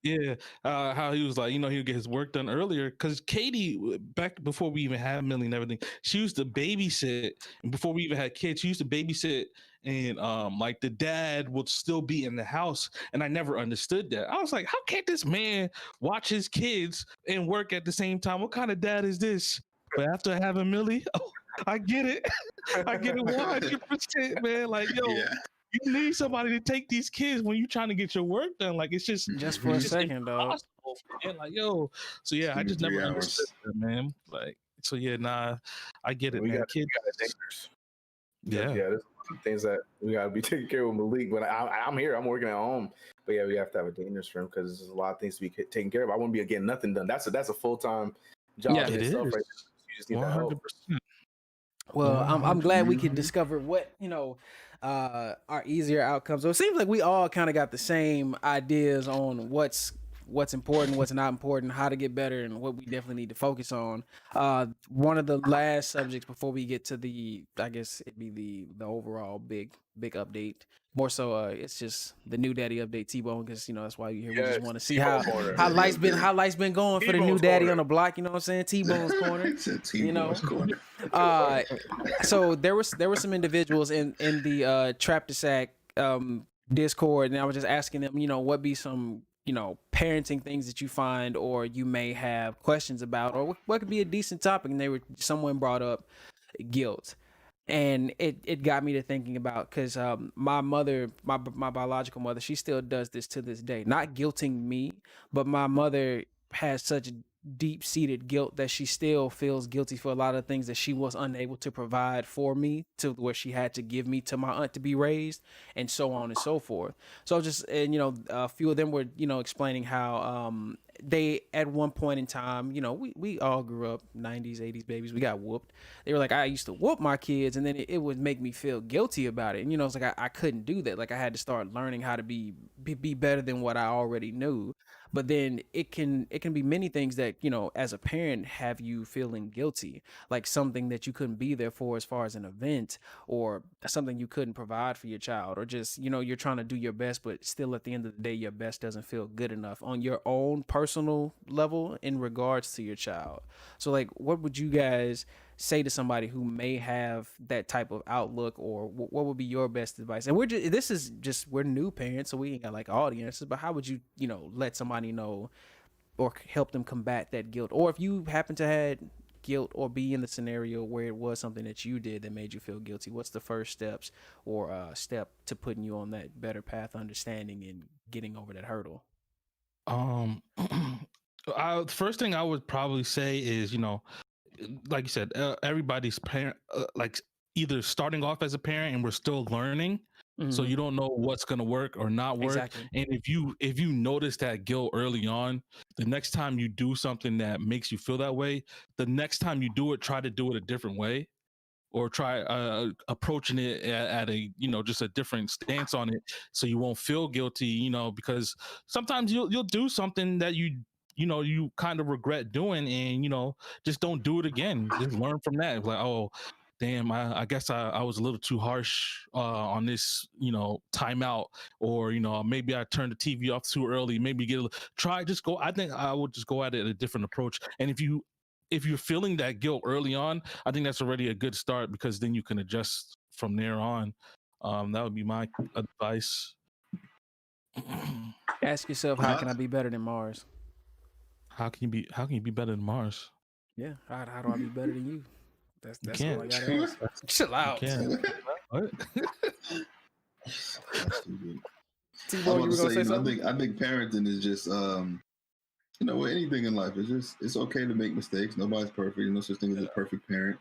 he was like, he would get his work done earlier, because Katie, back before we even had Millie and everything, she used to babysit, and before we even had kids, she used to babysit, and like the dad would still be in the house, and I never understood that. I was like, how can't this man watch his kids and work at the same time? What kind of dad is this? But after having Millie, I get it. I get it 100%, man. Like, yo, you need somebody to take these kids when you're trying to get your work done. Like, it's just for a second, dog. And like, yo, so yeah, I just never understood that, man. Like, so yeah, nah, I get it, man. Kids, there's things that we gotta be taking care of Malik. But I'm here, I'm working at home. But yeah, we have to have a dangerous for him because there's a lot of things to be taken care of. I wouldn't be getting nothing done. That's a full-time job. Yeah, it is. Right? You just need 100%. Well, I'm glad we could discover what are easier outcomes. So it seems like we all kind of got the same ideas on what's important, what's not important, how to get better, and what we definitely need to focus on. One of the last subjects before we get to I guess it'd be the overall big update. More so, it's just the new daddy update, T-Bone, because that's why you here. We just want to see how life's been going for the new daddy on the block. You know what I'm saying? T-Bone's corner. T-Bone's corner. So there were some individuals in the Trap to Sack Discord, and I was just asking them, what be some parenting things that you find or you may have questions about, or what could be a decent topic. And someone brought up guilt. And it got me to thinking about, because my mother, my biological mother, she still does this to this day. Not guilting me, but my mother has such deep-seated guilt that she still feels guilty for a lot of things that she was unable to provide for me, to where she had to give me to my aunt to be raised, and so on and so forth. So a few of them were explaining how they, at one point in time, we all grew up 90s 80s babies, we got whooped. They were like, I used to whoop my kids, and then it would make me feel guilty about it. And it's like I couldn't do that. Like, I had to start learning how to be better than what I already knew. But then it can be many things that, as a parent, have you feeling guilty, like something that you couldn't be there for as far as an event, or something you couldn't provide for your child, or just, you're trying to do your best, but still at the end of the day, your best doesn't feel good enough on your own personal level in regards to your child. So like, what would you guys say to somebody who may have that type of outlook, or what would be your best advice? And we're new parents, so we ain't got like audiences, but how would you, let somebody know or help them combat that guilt? Or if you happen to had guilt or be in the scenario where it was something that you did that made you feel guilty, what's the first steps or step to putting you on that better path, understanding and getting over that hurdle? The first thing I would probably say is, like you said, everybody's parent, like either starting off as a parent and we're still learning. Mm-hmm. So you don't know what's going to work or not work. Exactly. And if you notice that guilt early on, the next time you do something that makes you feel that way, the next time you do it, try to do it a different way, or try approaching it at a, just a different stance on it, so you won't feel guilty, because sometimes you'll do something that you kind of regret doing, and just don't do it again. Just learn from that. It's like, oh damn, I guess I was a little too harsh on this timeout, or maybe I turned the TV off too early. Maybe I think I would just go at it a different approach. And if you're feeling that guilt early on, I think that's already a good start, because then you can adjust from there on. That would be my advice. Ask yourself, how can I be better than Mars? How can you be better than Mars? Yeah. How do I be better than you? That's all I gotta ask. Chill out. What? T-Bone, you were gonna say something? I think parenting is just with anything in life, it's okay to make mistakes. Nobody's perfect. There's no such thing as a perfect parent.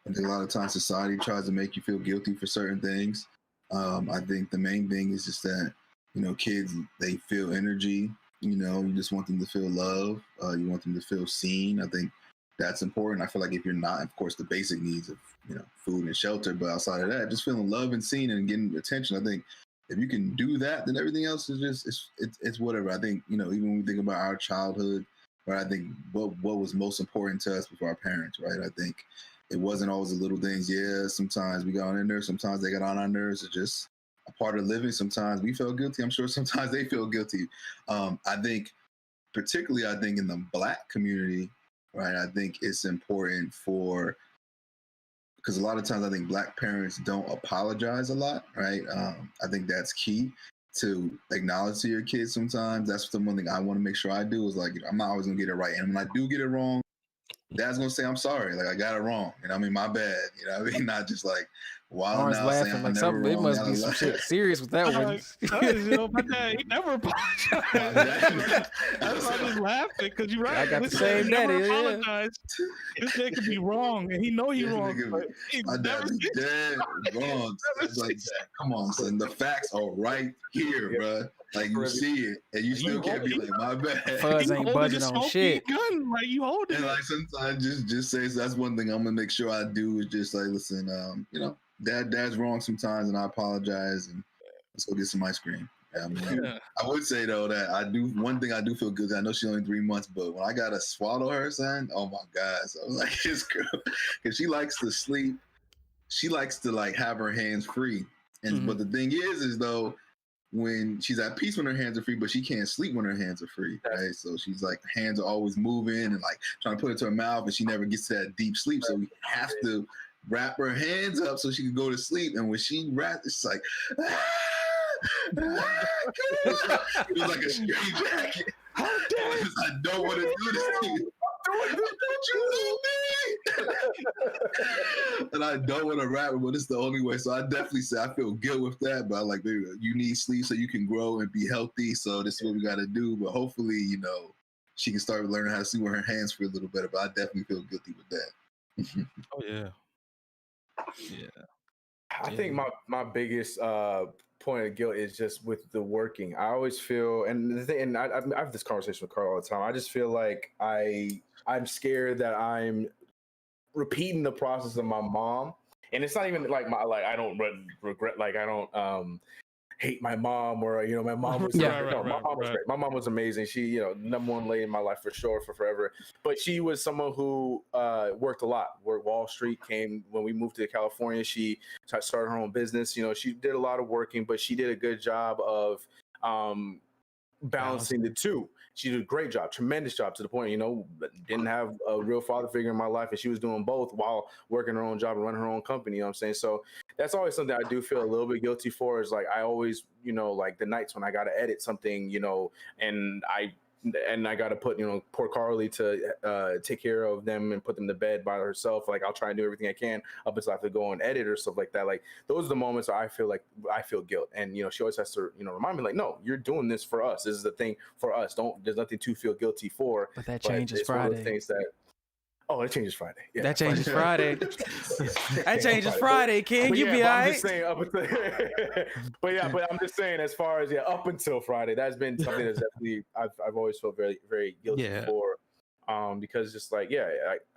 I think a lot of times society tries to make you feel guilty for certain things. I think the main thing is just that, kids, they feel energy. You just want them to feel love. You want them to feel seen. I think that's important. I feel like if you're not, of course, the basic needs of, food and shelter, but outside of that, just feeling love and seen and getting attention. I think if you can do that, then everything else is just, it's whatever. I think, even when we think about our childhood, right, I think what was most important to us with our parents, right? I think it wasn't always the little things. Yeah, sometimes we got on their nerves. Sometimes they got on our nerves. It's just a part of living. Sometimes we feel guilty. I'm sure sometimes they feel guilty. I think, particularly, in the Black community, right, I think it's important because a lot of times I think Black parents don't apologize a lot, right? I think that's key to acknowledge to your kids sometimes. That's the one thing I want to make sure I do is like, I'm not always going to get it right. And when I do get it wrong, Dad's gonna say, I'm sorry, like I got it wrong. My bad. Not just like Lauren's out laughing saying like something. It must be some shit serious with that one. My dad, he never apologized. That's why I was laughing because you're right. I got the same daddy. Apologize. This man could be wrong, and he know he's wrong. My dad is dead wrong. Like, come on, son. The facts are right here, bro. Like you see it, and you still can't be like, my bad. Fuzz ain't budging on shit. Gun, like you hold it. And like sometimes just say, so that's one thing I'm gonna make sure I do is just like, listen, Dad's wrong sometimes, and I apologize, and let's go get some ice cream. I would say though that one thing I do feel good. I know she's only 3 months, but when I gotta swallow her, son, oh my God! So I was like, it's girl, because she likes to sleep. She likes to like have her hands free, and but the thing is though, when she's at peace when her hands are free, but she can't sleep when her hands are free, right? So she's like, hands are always moving and like trying to put it to her mouth, and she never gets to that deep sleep. So we have to wrap her hands up so she can go to sleep. And when she wraps, it's like, it was like a straight jacket. How dare you? I don't want to do this to you. And I don't want to rap it, but it's the only way. So I definitely say I feel good with that. But I like, baby, you need sleep so you can grow and be healthy. So this is what we got to do. But hopefully, she can start learning how to sleep with her hands free a little better. But I definitely feel guilty with that. Oh yeah. I think my biggest point of guilt is just with the working. I always feel, and I have this conversation with Carl all the time. I just feel like I'm scared that I'm repeating the process of my mom, and it's not even like I don't regret, like I don't hate my mom or my mom was my mom was great. My mom was amazing. She number one lady in my life for sure for forever. But she was someone who worked a lot. Worked Wall Street. Came when we moved to California. She started her own business. She did a lot of working, but she did a good job of balancing the two. She did a great job, tremendous job, to the point, didn't have a real father figure in my life, and she was doing both while working her own job and running her own company. You know what I'm saying? So that's always something I do feel a little bit guilty for, is like I always, like the nights when I got to edit something, and I got to put, poor Carly to take care of them and put them to bed by herself. Like I'll try and do everything I can up until I have to go and edit or stuff like that. Like those are the moments where I feel guilt. And, she always has to, remind me like, no, you're doing this for us. This is the thing for us. There's nothing to feel guilty for. But that changes Friday. One of the things that, it changes Friday. Yeah, that changes Friday. That changes Friday, King. You be all right. I'm just saying but I'm just saying, as far as up until Friday, that's been something that's definitely I've always felt very, very guilty for. Because just like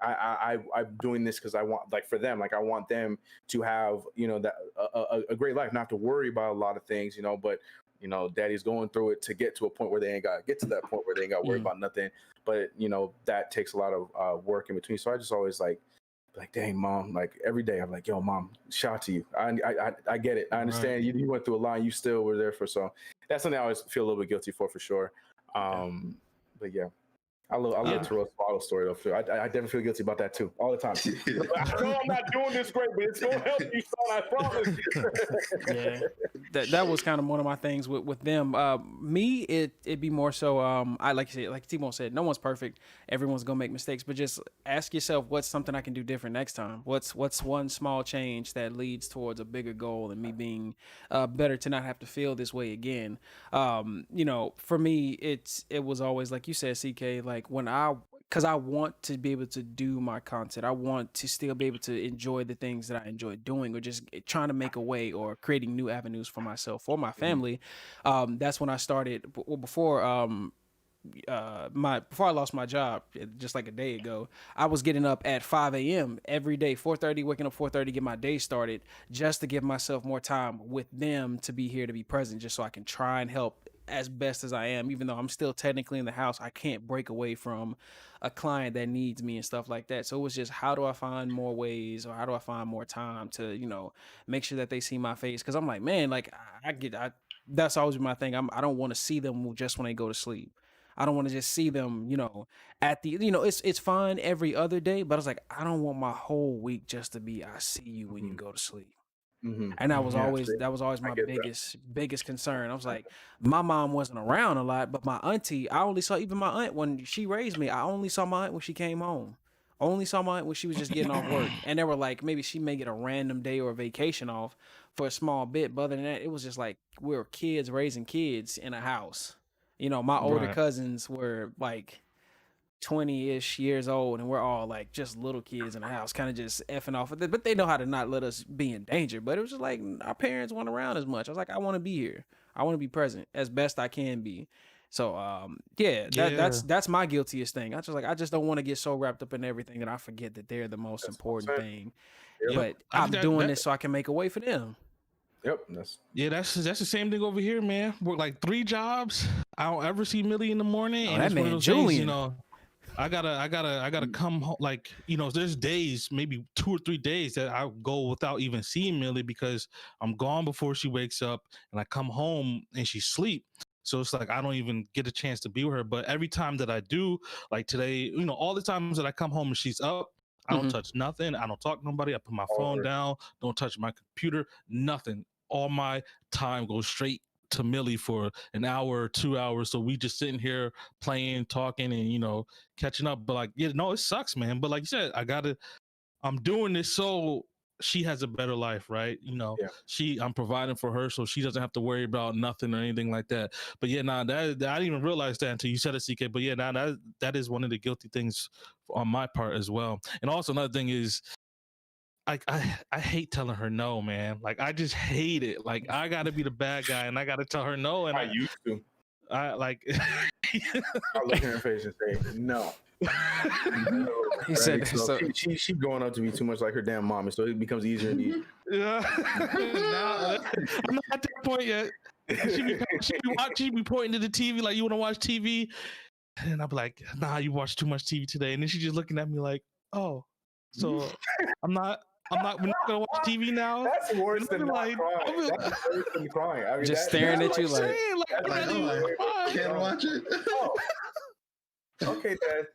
I'm doing this because I want, like, for them, like I want them to have that a great life, not to worry about a lot of things, but daddy's going through it to get to a point where they ain't got to get to that point where they ain't got to worry about nothing. But that takes a lot of work in between. So I just always like, dang, mom, like every day I'm like, yo, mom, shout out to you. I get it. I understand. Right. You went through a lot. You still were there for. So that's something I always feel a little bit guilty for sure. But yeah. I love TYREL's bottle story though. I definitely feel guilty about that too, all the time. I know I'm not doing this great, but it's gonna help you, son. I promise. that was kind of one of my things with them. Me, it'd be more so. I like you said, like T-Bone said, no one's perfect. Everyone's gonna make mistakes, but just ask yourself, what's something I can do different next time? What's one small change that leads towards a bigger goal and me being better to not have to feel this way again. For me, it was always like you said, CK. Like because I want to be able to do my content. I want to still be able to enjoy the things that I enjoy doing, or just trying to make a way or creating new avenues for myself, for my family. That's when I started. Before before I lost my job, just like a day ago, I was getting up at 5 a.m. every day, 4:30, waking up 4:30, get my day started, just to give myself more time with them, to be here, to be present, just so I can try and help as best as I am. Even though I'm still technically in the house, I can't break away from a client that needs me and stuff like that. So it was just, how do I find more ways, or how do I find more time to make sure that they see my face? Because I'm like, man, like that's always my thing. I don't want to see them just when they go to sleep. I don't want to just see them, at the, it's fine every other day, but I was like, I don't want my whole week just to be, I see you when you go to sleep. And that was always my biggest concern. I was like, my mom wasn't around a lot, but my auntie, I only saw, even my aunt when she raised me, I only saw my aunt when she came home. Only saw my aunt when she was just getting off work. And they were like, maybe she may get a random day or a vacation off for a small bit. But other than that, it was just like, we were kids raising kids in a house. My older cousins were like 20-ish years old, and we're all like just little kids in the house, kind of just effing off with it. But they know how to not let us be in danger. But it was just like, our parents weren't around as much. I was like, I want to be here. I want to be present as best I can be. So that's my guiltiest thing. I just don't want to get so wrapped up in everything that I forget that they're the most important thing. Yep. But I'm doing this so I can make a way for them. Yep. That's the same thing over here, man. Work like 3 jobs. I don't ever see Millie in the morning. Oh, and that man Julian. Days, I gotta come home. Like, there's days, maybe 2 or 3 days, that I go without even seeing Millie because I'm gone before she wakes up, and I come home and she's asleep. So it's like I don't even get a chance to be with her. But every time that I do, like today, all the times that I come home and she's up, I don't touch nothing. I don't talk to nobody. I put my phone down. Don't touch my computer. Nothing. All my time goes straight to Millie for an hour or 2 hours. So we just sitting here playing, talking, and catching up. But like, it sucks, man. But like you said, I'm doing this so she has a better life, right? I'm providing for her so she doesn't have to worry about nothing or anything like that. But that I didn't even realize that until you said it, CK. But that is one of the guilty things on my part as well. And also another thing is, I hate telling her no, man. Like, I just hate it. Like, I gotta be the bad guy and I gotta tell her no. And I used to. I like. I look in her face and say no. He said so. She growing up to be too much like her damn mommy, so it becomes easier and easier. Yeah. I'm not at that point yet. She be pointing to the TV like, you want to watch TV? And I'll be like, nah, you watch too much TV today. And then she's just looking at me like, oh, so we're not gonna watch TV now. That's worse than crying. That's worse than crying. I mean, just staring at you like, can't watch it. Oh. Okay, Dad.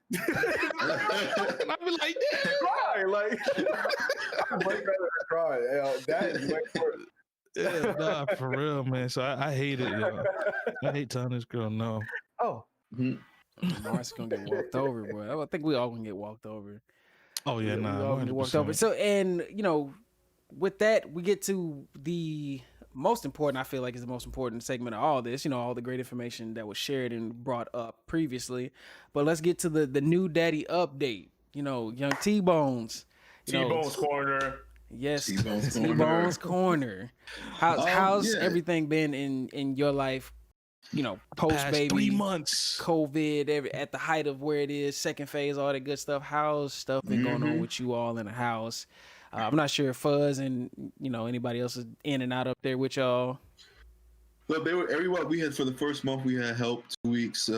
And I'll be like, cry. Like, I'm much rather cry. Dad, you might for it. Yeah, nah, for real, man. So I hate it, yo. I hate telling this girl no. Oh. Mark's gonna get walked over, boy. I think we all gonna get walked over. Oh yeah, nah. Walked over. So, and with that, we get to the most important. I feel like is the most important segment of all this. All the great information that was shared and brought up previously. But let's get to the new daddy update. Young T-Bones. T-Bones corner. Yes, T-Bones corner. How's everything been in your life? Post baby, 3 months, COVID, at the height of where it is, second phase, all that good stuff. How's stuff been going on with you all in the house? I'm not sure if Fuzz and anybody else is in and out up there with y'all. Well, everyone we had for the first month. We had help 2 weeks.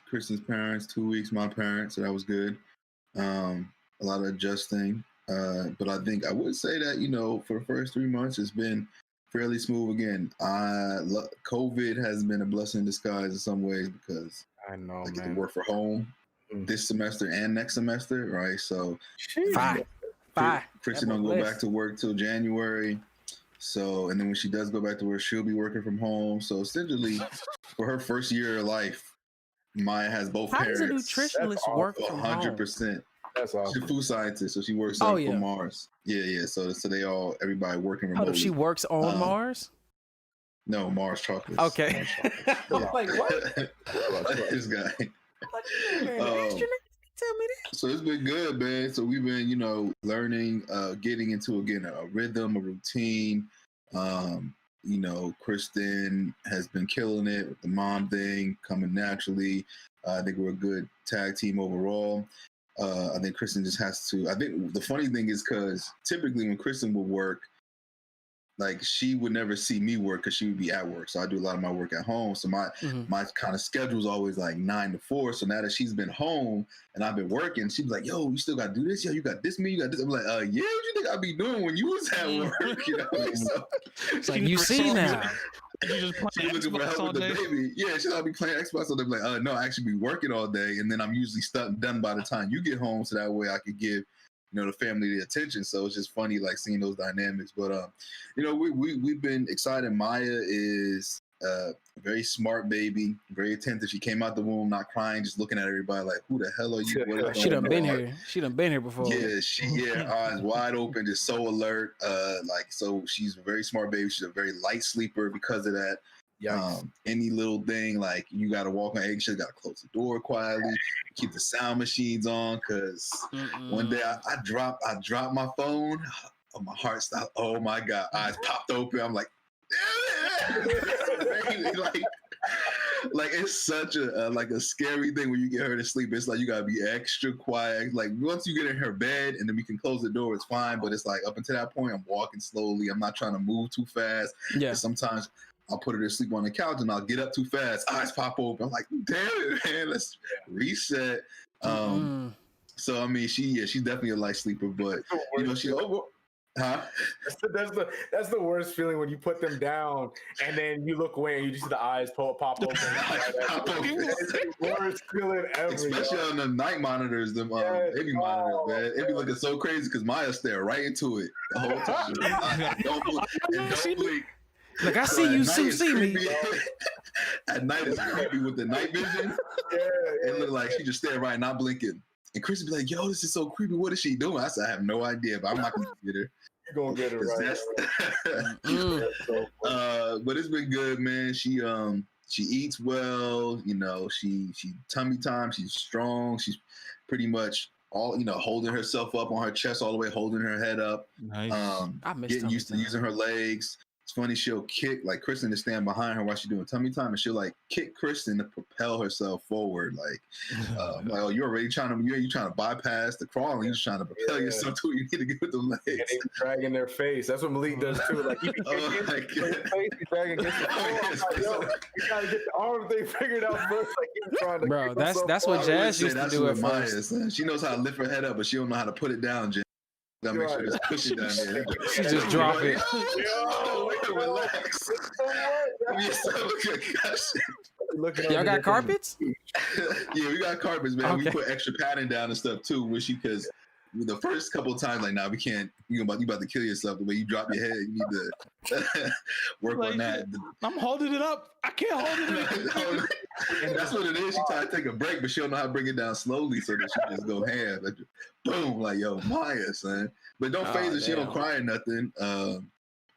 Kristen's parents, 2 weeks. My parents, so that was good. A lot of adjusting, but I think I would say that for the first 3 months, it's been fairly smooth again. COVID has been a blessing in disguise in some ways because I know, I get to work from home this semester and next semester, right? So Bye. Kristen don't go back to work till January. So, and then when she does go back to work, she'll be working from home. So essentially, for her first year of life, Maya has both How does a parents. nutritionalist work from home? 100%. That's awesome. She's a food scientist, so she works Oh, for yeah. Mars. Yeah. So everybody working Hold remotely. up, she works on Mars? No, Mars Chocolates. Okay. Mars Chocolates. I'm like, what? This guy. Tell me that. So it's been good, man. So we've been, learning, getting into again a rhythm, a routine. Kristen has been killing it with the mom thing, coming naturally. I think we're a good tag team overall. I think Kristen just has to. I think the funny thing is because typically when Kristen would work, like she would never see me work because she would be at work. So I do a lot of my work at home. So my kind of schedule is always like 9 to 4. So now that she's been home and I've been working, she's like, "Yo, you still got to do this? Yo, you got this, me, you got this." I'm like, "Yeah, what you think I'd be doing when you was at work?" So it's like, you see now. You just she's looking for help with the baby. Yeah, she'll be playing Xbox. So they're like, "No, I actually be working all day, and then I'm usually done by the time you get home, so that way I could give." The family the attention. So it's just funny, like seeing those dynamics. But we've been excited. Maya is a very smart baby, very attentive. She came out the womb not crying, just looking at everybody like, "Who the hell are you?" She done been here. She done been here before. Yeah, eyes wide open, just so alert. So she's a very smart baby. She's a very light sleeper because of that. Any little thing, like you got to walk on eggshells, got to close the door quietly, keep the sound machines on. Cause one day I dropped my phone. Oh, my heart stopped. Oh my God, eyes popped open. I'm like, like it's such a scary thing when you get her to sleep. It's like you gotta be extra quiet. Like once you get in her bed and then we can close the door, it's fine. But it's like up until that point, I'm walking slowly. I'm not trying to move too fast. Yeah. Sometimes I'll put her to sleep on the couch and I'll get up too fast. Eyes pop open. I'm like, damn it, man, let's reset. So I mean, she's definitely a light sleeper, but That's the worst feeling when you put them down and then you look away and you just see the eyes pop open. It's the worst feeling ever. Especially on the night monitors, them baby monitors, man. It be looking so crazy because Maya stare right into it the whole time. Don't blink. Like, I see you, Sue, see me. At night it's creepy with the night vision. It look like she just staring right, not blinking. And Chris would be like, "Yo, this is so creepy. What is she doing?" I said, "I have no idea, but I'm not gonna get her." You're gonna get her right. But it's been good, man. She eats well. She tummy time. She's strong. She's pretty much all holding herself up on her chest all the way, holding her head up. Nice. Getting used to using her legs. It's funny, she'll kick, like Kristen to stand behind her while she's doing tummy time, and she'll like kick Kristen to propel herself forward. Like, I'm like, "Oh, you're already trying to bypass the crawling. You're just trying to propel yourself to what you need to get with the legs." And they dragging their face. That's what Malik does too. Like he be kicking his face, he's dragging against the floor. You gotta get the arm thing figured out first. Like he's trying to. Bro, that's what Jazz used to do at first. She knows how to lift her head up, but she don't know how to put it down. Gotta make sure just push it down there. She just drop it. Relax. Y'all got carpets? Yeah, we got carpets, man. Okay. We put extra padding down and stuff too, because the first couple of times, like, "Nah, we can't. You about to kill yourself. The way you drop your head, you need to work on that." I'm holding it up. I can't hold it up. And that's what it is. She trying to take a break, but she don't know how to bring it down slowly, so that she just go ham. Like, boom, like, "Yo, Maya, son." But don't phase her. She don't cry or nothing.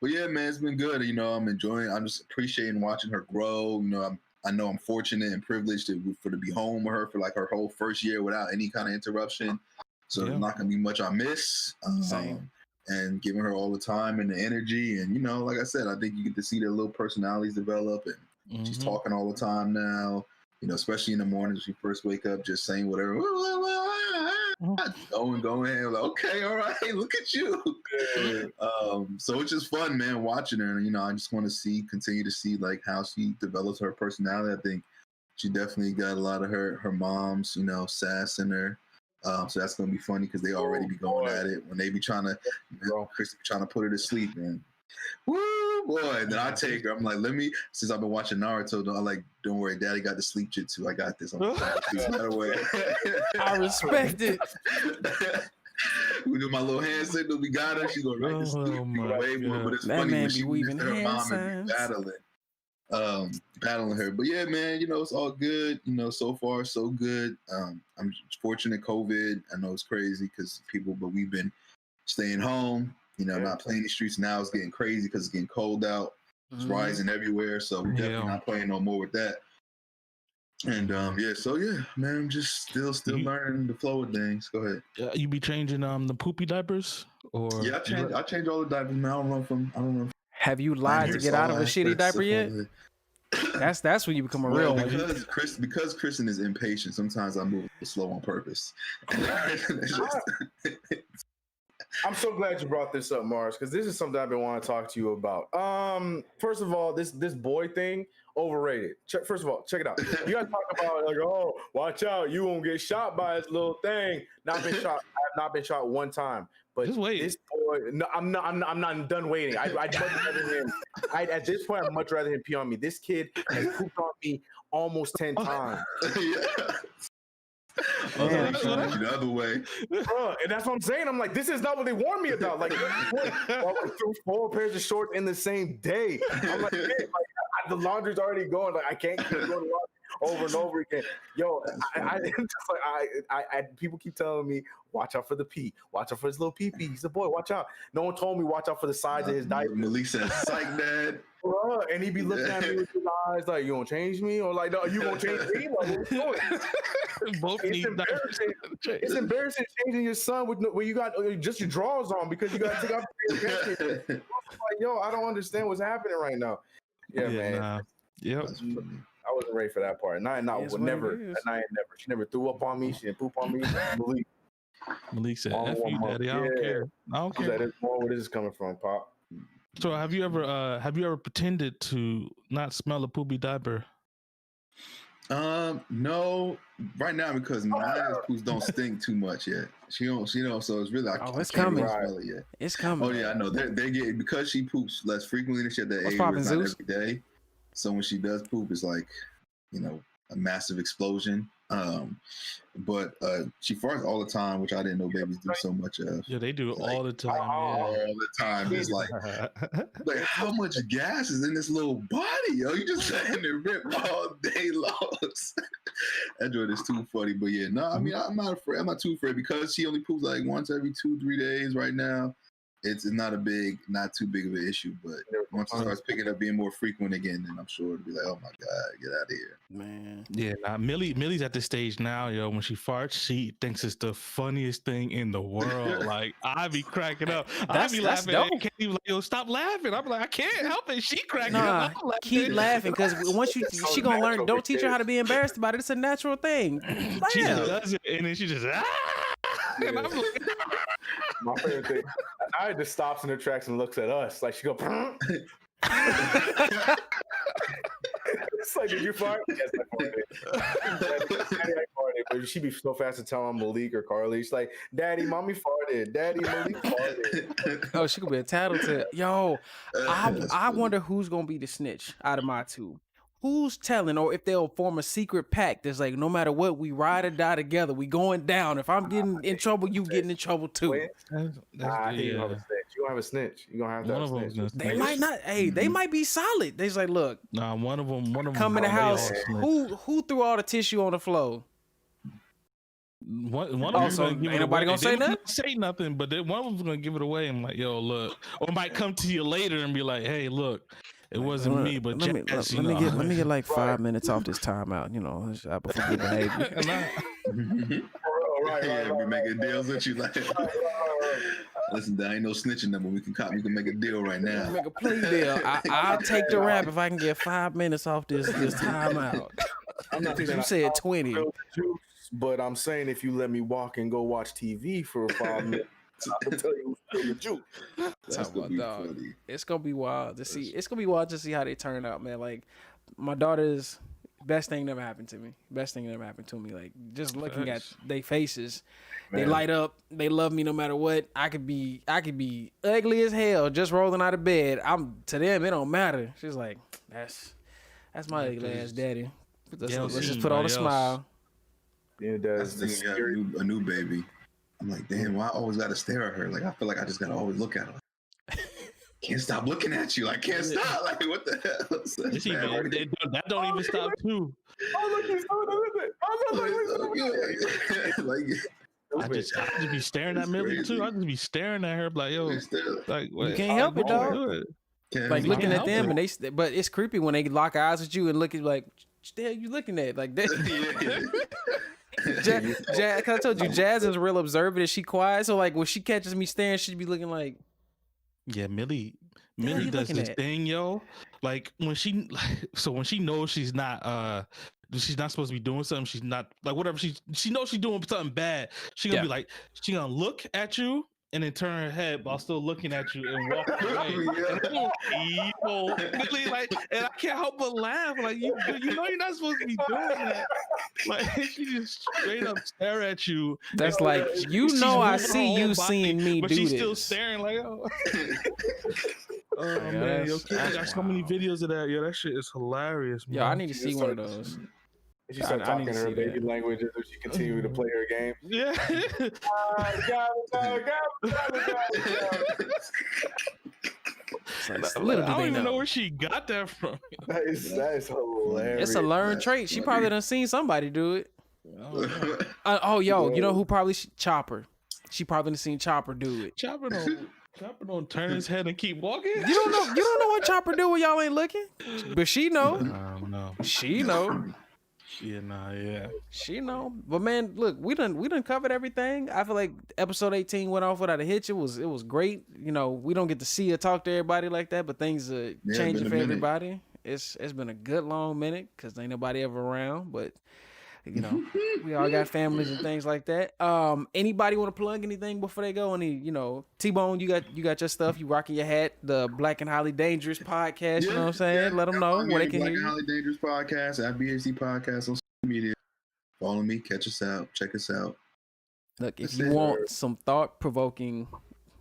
But yeah, man, it's been good. I'm enjoying. I'm just appreciating watching her grow. I know I'm fortunate and privileged to be home with her for like her whole first year without any kind of interruption. So there's not gonna be much I miss. And giving her all the time and the energy, and like I said, I think you get to see their little personalities develop, and she's talking all the time now. Especially in the mornings when she first wake up, just saying whatever. Going ahead, like, okay, all right, look at you. So it's just fun, man, watching her. And I just want to continue to see like how she develops her personality. I think she definitely got a lot of her mom's, sass in her. So that's gonna be funny because they already be going at it when they be trying to, Chris be trying to put her to sleep, man. Woo, boy! And then I take her. I'm like, since I've been watching Naruto, I'm like, "Don't worry, Daddy got the sleep jitsu. I got this. I'm right away." I respect it. We do my little hand signal. We got her. She gonna right to sleep. Way more, but it's that funny man when be she weaving her hand mom and be signs. battling her. But yeah, man, it's all good. So far so good. I'm fortunate. COVID, I know it's crazy because but we've been staying home. Not playing the streets. Now it's getting crazy because it's getting cold out. It's rising everywhere, so we're definitely not playing no more with that. And man, I'm just still learning the flow of things. Go ahead. You be changing the poopy diapers, or I change all the diapers, man. I don't know. Have you lied to get out of a shitty diaper yet? That's when you become a real one. Because Kristen is impatient, sometimes I move slow on purpose. I'm so glad you brought this up, Mars, because this is something I've been wanting to talk to you about. First of all, this boy thing, overrated. First of all, check it out. You guys talk about like, oh, watch out, you won't get shot by this little thing. Not been shot. I have not been shot one time. But just wait. This boy, no, I'm not done waiting. I'd much rather him. At this point, I'd much rather him pee on me. This kid has pooped on me almost 10 times. The other way, and that's what I'm saying. I'm like, this is not what they warned me about. Like, walking through 4 pairs of shorts in the same day. I'm like, the laundry's already going. Like, I can't keep going to laundry over and over again. Yo, I people keep telling me, watch out for the pee. Watch out for his little pee-pee. He's a boy. Watch out. No one told me watch out for the sides of his diaper. Malik said, psych, dad. And he be looking at me with his eyes like, you gonna change me? Or like, no, you gonna change me? Like, what are you doing? Both it's embarrassing. It's embarrassing changing your son when you got just your drawers on because you got to take off your pants. Like, yo, I don't understand what's happening right now. Yeah, man. Nah. Yep. I wasn't ready for that part. And I never. She never threw up on me. She didn't poop on me. Malik said, F you, daddy. I don't care. I don't care. That is more where this is coming from, Pop. So have you ever pretended to not smell a poopy diaper? No, right now because my poops don't stink too much yet. She don't, so it's really it's coming. Smell it yet. It's coming. Oh yeah, I know. They get because she poops less frequently and she at that age where it's not every day. So when she does poop, it's like, a massive explosion. But she farts all the time, which I didn't know babies do so much of. Yeah, they do it all the time. All the time. It's like how much gas is in this little body, yo? You just letting it rip all day long. That joint is too funny. But yeah, no, I mean, I'm not afraid. I'm not too afraid because she only poops like once every 2-3 days right now. It's not too big of an issue, but once it starts picking up being more frequent again, then I'm sure it'll be like, oh my God, get out of here. Man. Yeah, Millie's at this stage now, yo. When she farts, she thinks it's the funniest thing in the world. Like, I be cracking up. I be laughing. I can't even like, yo, stop laughing. I'm like, I can't help it. She cracking up. Keep laughing because once she gonna learn. Don't teach her how to be embarrassed about it. It's a natural thing. She just does it, and then she just and I'm like, my favorite thing. I just stops in her tracks and looks at us like she go. It's like, did you fart? Yes, I farted. But she'd be so fast to tell on Malik or Carly. She's like, Daddy, Mommy farted. Daddy, Malik farted. Oh, she could be a tattletale. Yo, I wonder who's gonna be the snitch out of my two. Who's telling, or if they'll form a secret pact that's like, no matter what, we ride or die together. We going down. If I'm getting in trouble, you getting in trouble too. I think you don't have a snitch. You don't have a snitch. You gonna have to have a snitch. They might not. Hey, they might be solid. They's like, look. Nah, one of them come in the house. Who threw all the tissue on the floor? One of them ain't nobody gonna say nothing. Say nothing, but one of them's gonna give it away. I'm like, yo, look, or might come to you later and be like, hey, look. It wasn't me, but let me get like 5 minutes off this timeout. Before good behavior. Right. We making deals with you like. Listen, there ain't no snitching number. We can make a deal right now. Make a plea deal. I'll take the rap if I can get 5 minutes off this timeout. I'm not saying you said 20, but I'm saying if you let me walk and go watch TV for 5 minutes. I'll tell you who's the juke. That's gonna be funny. It's gonna be wild to see. It's gonna be wild to see how they turn out, man. Like my daughter's best thing never happened to me. Like just looking at their faces, man. They light up. They love me no matter what. I could be ugly as hell, just rolling out of bed. To them it don't matter. She's like, that's my ugly ass daddy. Let's just put on a smile. Yeah, that's a new baby. I'm like, damn, why I always got to stare at her? Like, I feel like I just got to always look at her. Can't stop looking at you. I can't stop. Like, what the hell? That don't even stop too. I just be staring at Millie too. I just be staring at her like, yo, like what? You can't help it, dog. Like looking at them, and but it's creepy when they lock eyes with you and look at like, what the hell you looking at? Like that. Jazz, cause I told you, Jazz is real observant and she quiet. So like when she catches me staring, she'd be looking like, yeah, Millie does this thing, yo. Like when she knows she's not supposed to be doing something. She's not like whatever. She knows she's doing something bad. She gonna be like, she gonna look at you and then turn her head while still looking at you and walk away. And evil, really, like, and I can't help but laugh. Like you know you're not supposed to be doing that. Like she just straight up stare at you. That's like I see you seeing me do this. But she's still staring like, oh. Oh man, yo, I got so many videos of that. Yo, that shit is hilarious, man. Yo, I need to see one of those. She started talking in her baby language as she continued to play her game. Yeah. Little I don't even know where she got that from. That is hilarious. It's a learned trait. She probably done seen somebody do it. You know who probably Chopper. She probably done seen Chopper do it. Chopper don't turn his head and keep walking. You don't know what Chopper do when y'all ain't looking, but she know. No. She know. Yeah. She know. But man, look, we done covered everything. I feel like episode 18 went off without a hitch. It was great. You know, we don't get to see or talk to everybody like that, but things are changing for everybody. It's been a good long minute because ain't nobody ever around, but you know, we all got families and things like that. Anybody want to plug anything before they go? Any, T-Bone, you got your stuff. You rocking your hat. The Black and Highly Dangerous podcast. You know what I'm saying? Let them know where they can Black hear and Highly Dangerous podcast at BHD Podcast on social media. Follow me, catch us out, check us out. Look, if you want some thought-provoking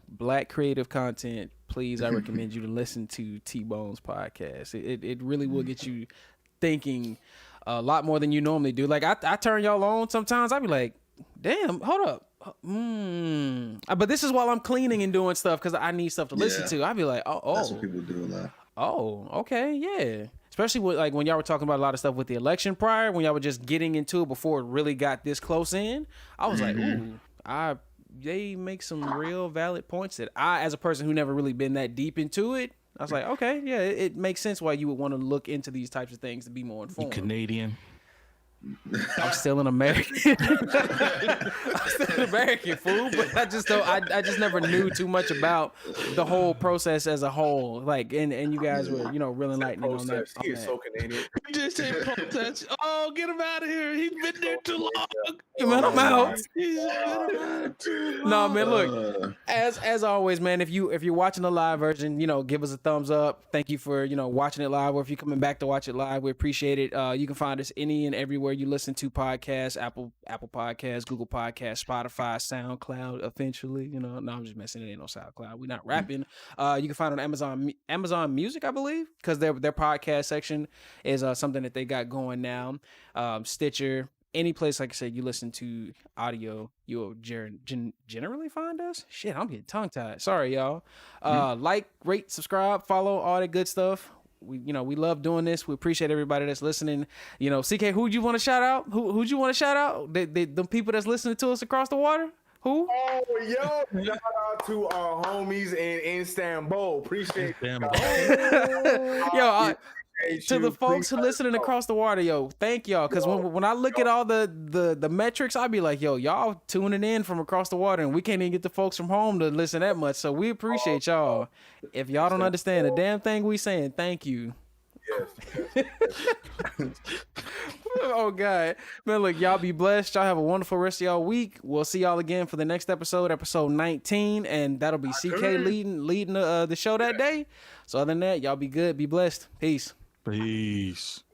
Black creative content, please, I recommend you to listen to T-Bone's podcast. It really will get you thinking a lot more than you normally do. Like I turn y'all on sometimes. I be like, damn, hold up. But this is while I'm cleaning and doing stuff because I need stuff to listen to. I be like, oh. That's what people do a lot. Oh, okay, yeah. Especially with like when y'all were talking about a lot of stuff with the election prior, when y'all were just getting into it before it really got this close in. I was like, ooh, they make some real valid points that I, as a person who never really been that deep into it, I was like, okay, yeah, it makes sense why you would want to look into these types of things to be more informed. You Canadian. I'm still an American. I'm still an American, fool. But I just don't. I just never knew too much about the whole process as a whole. Like, and you guys were, real enlightening on that. He is so Canadian. He just said protest. Oh, get him out of here. He's been there too long. Man, I'm out. He's been out too long. No, man. Look, as always, man. If you're watching the live version, give us a thumbs up. Thank you for watching it live, or if you're coming back to watch it live, we appreciate it. You can find us any and everywhere you listen to podcasts, Apple Podcasts, Google Podcasts, Spotify, SoundCloud, eventually. No, I'm just messing. It ain't no SoundCloud. We're not rapping. You can find it on Amazon Music, I believe, because their podcast section is something that they got going now. Stitcher, any place, like I said, you listen to audio, you'll generally find us. Shit, I'm getting tongue tied. Sorry, y'all. Like, rate, subscribe, follow, all that good stuff. We love doing this. We appreciate everybody that's listening. CK, who'd you want to shout out? Who'd you want to shout out? The people that's listening to us across the water? Who? Oh, yo, shout out to our homies in Istanbul. Appreciate to the folks who listening across the water, yo, thank y'all. Because when I look at all the metrics, I be like, yo, y'all tuning in from across the water, and we can't even get the folks from home to listen that much. So we appreciate y'all. If y'all don't understand the damn thing we saying, thank you. Yes. Oh God, man! Look, y'all be blessed. Y'all have a wonderful rest of y'all week. We'll see y'all again for the next episode 19, and that'll be CK leading the show that day. So other than that, y'all be good, be blessed. Peace. Peace.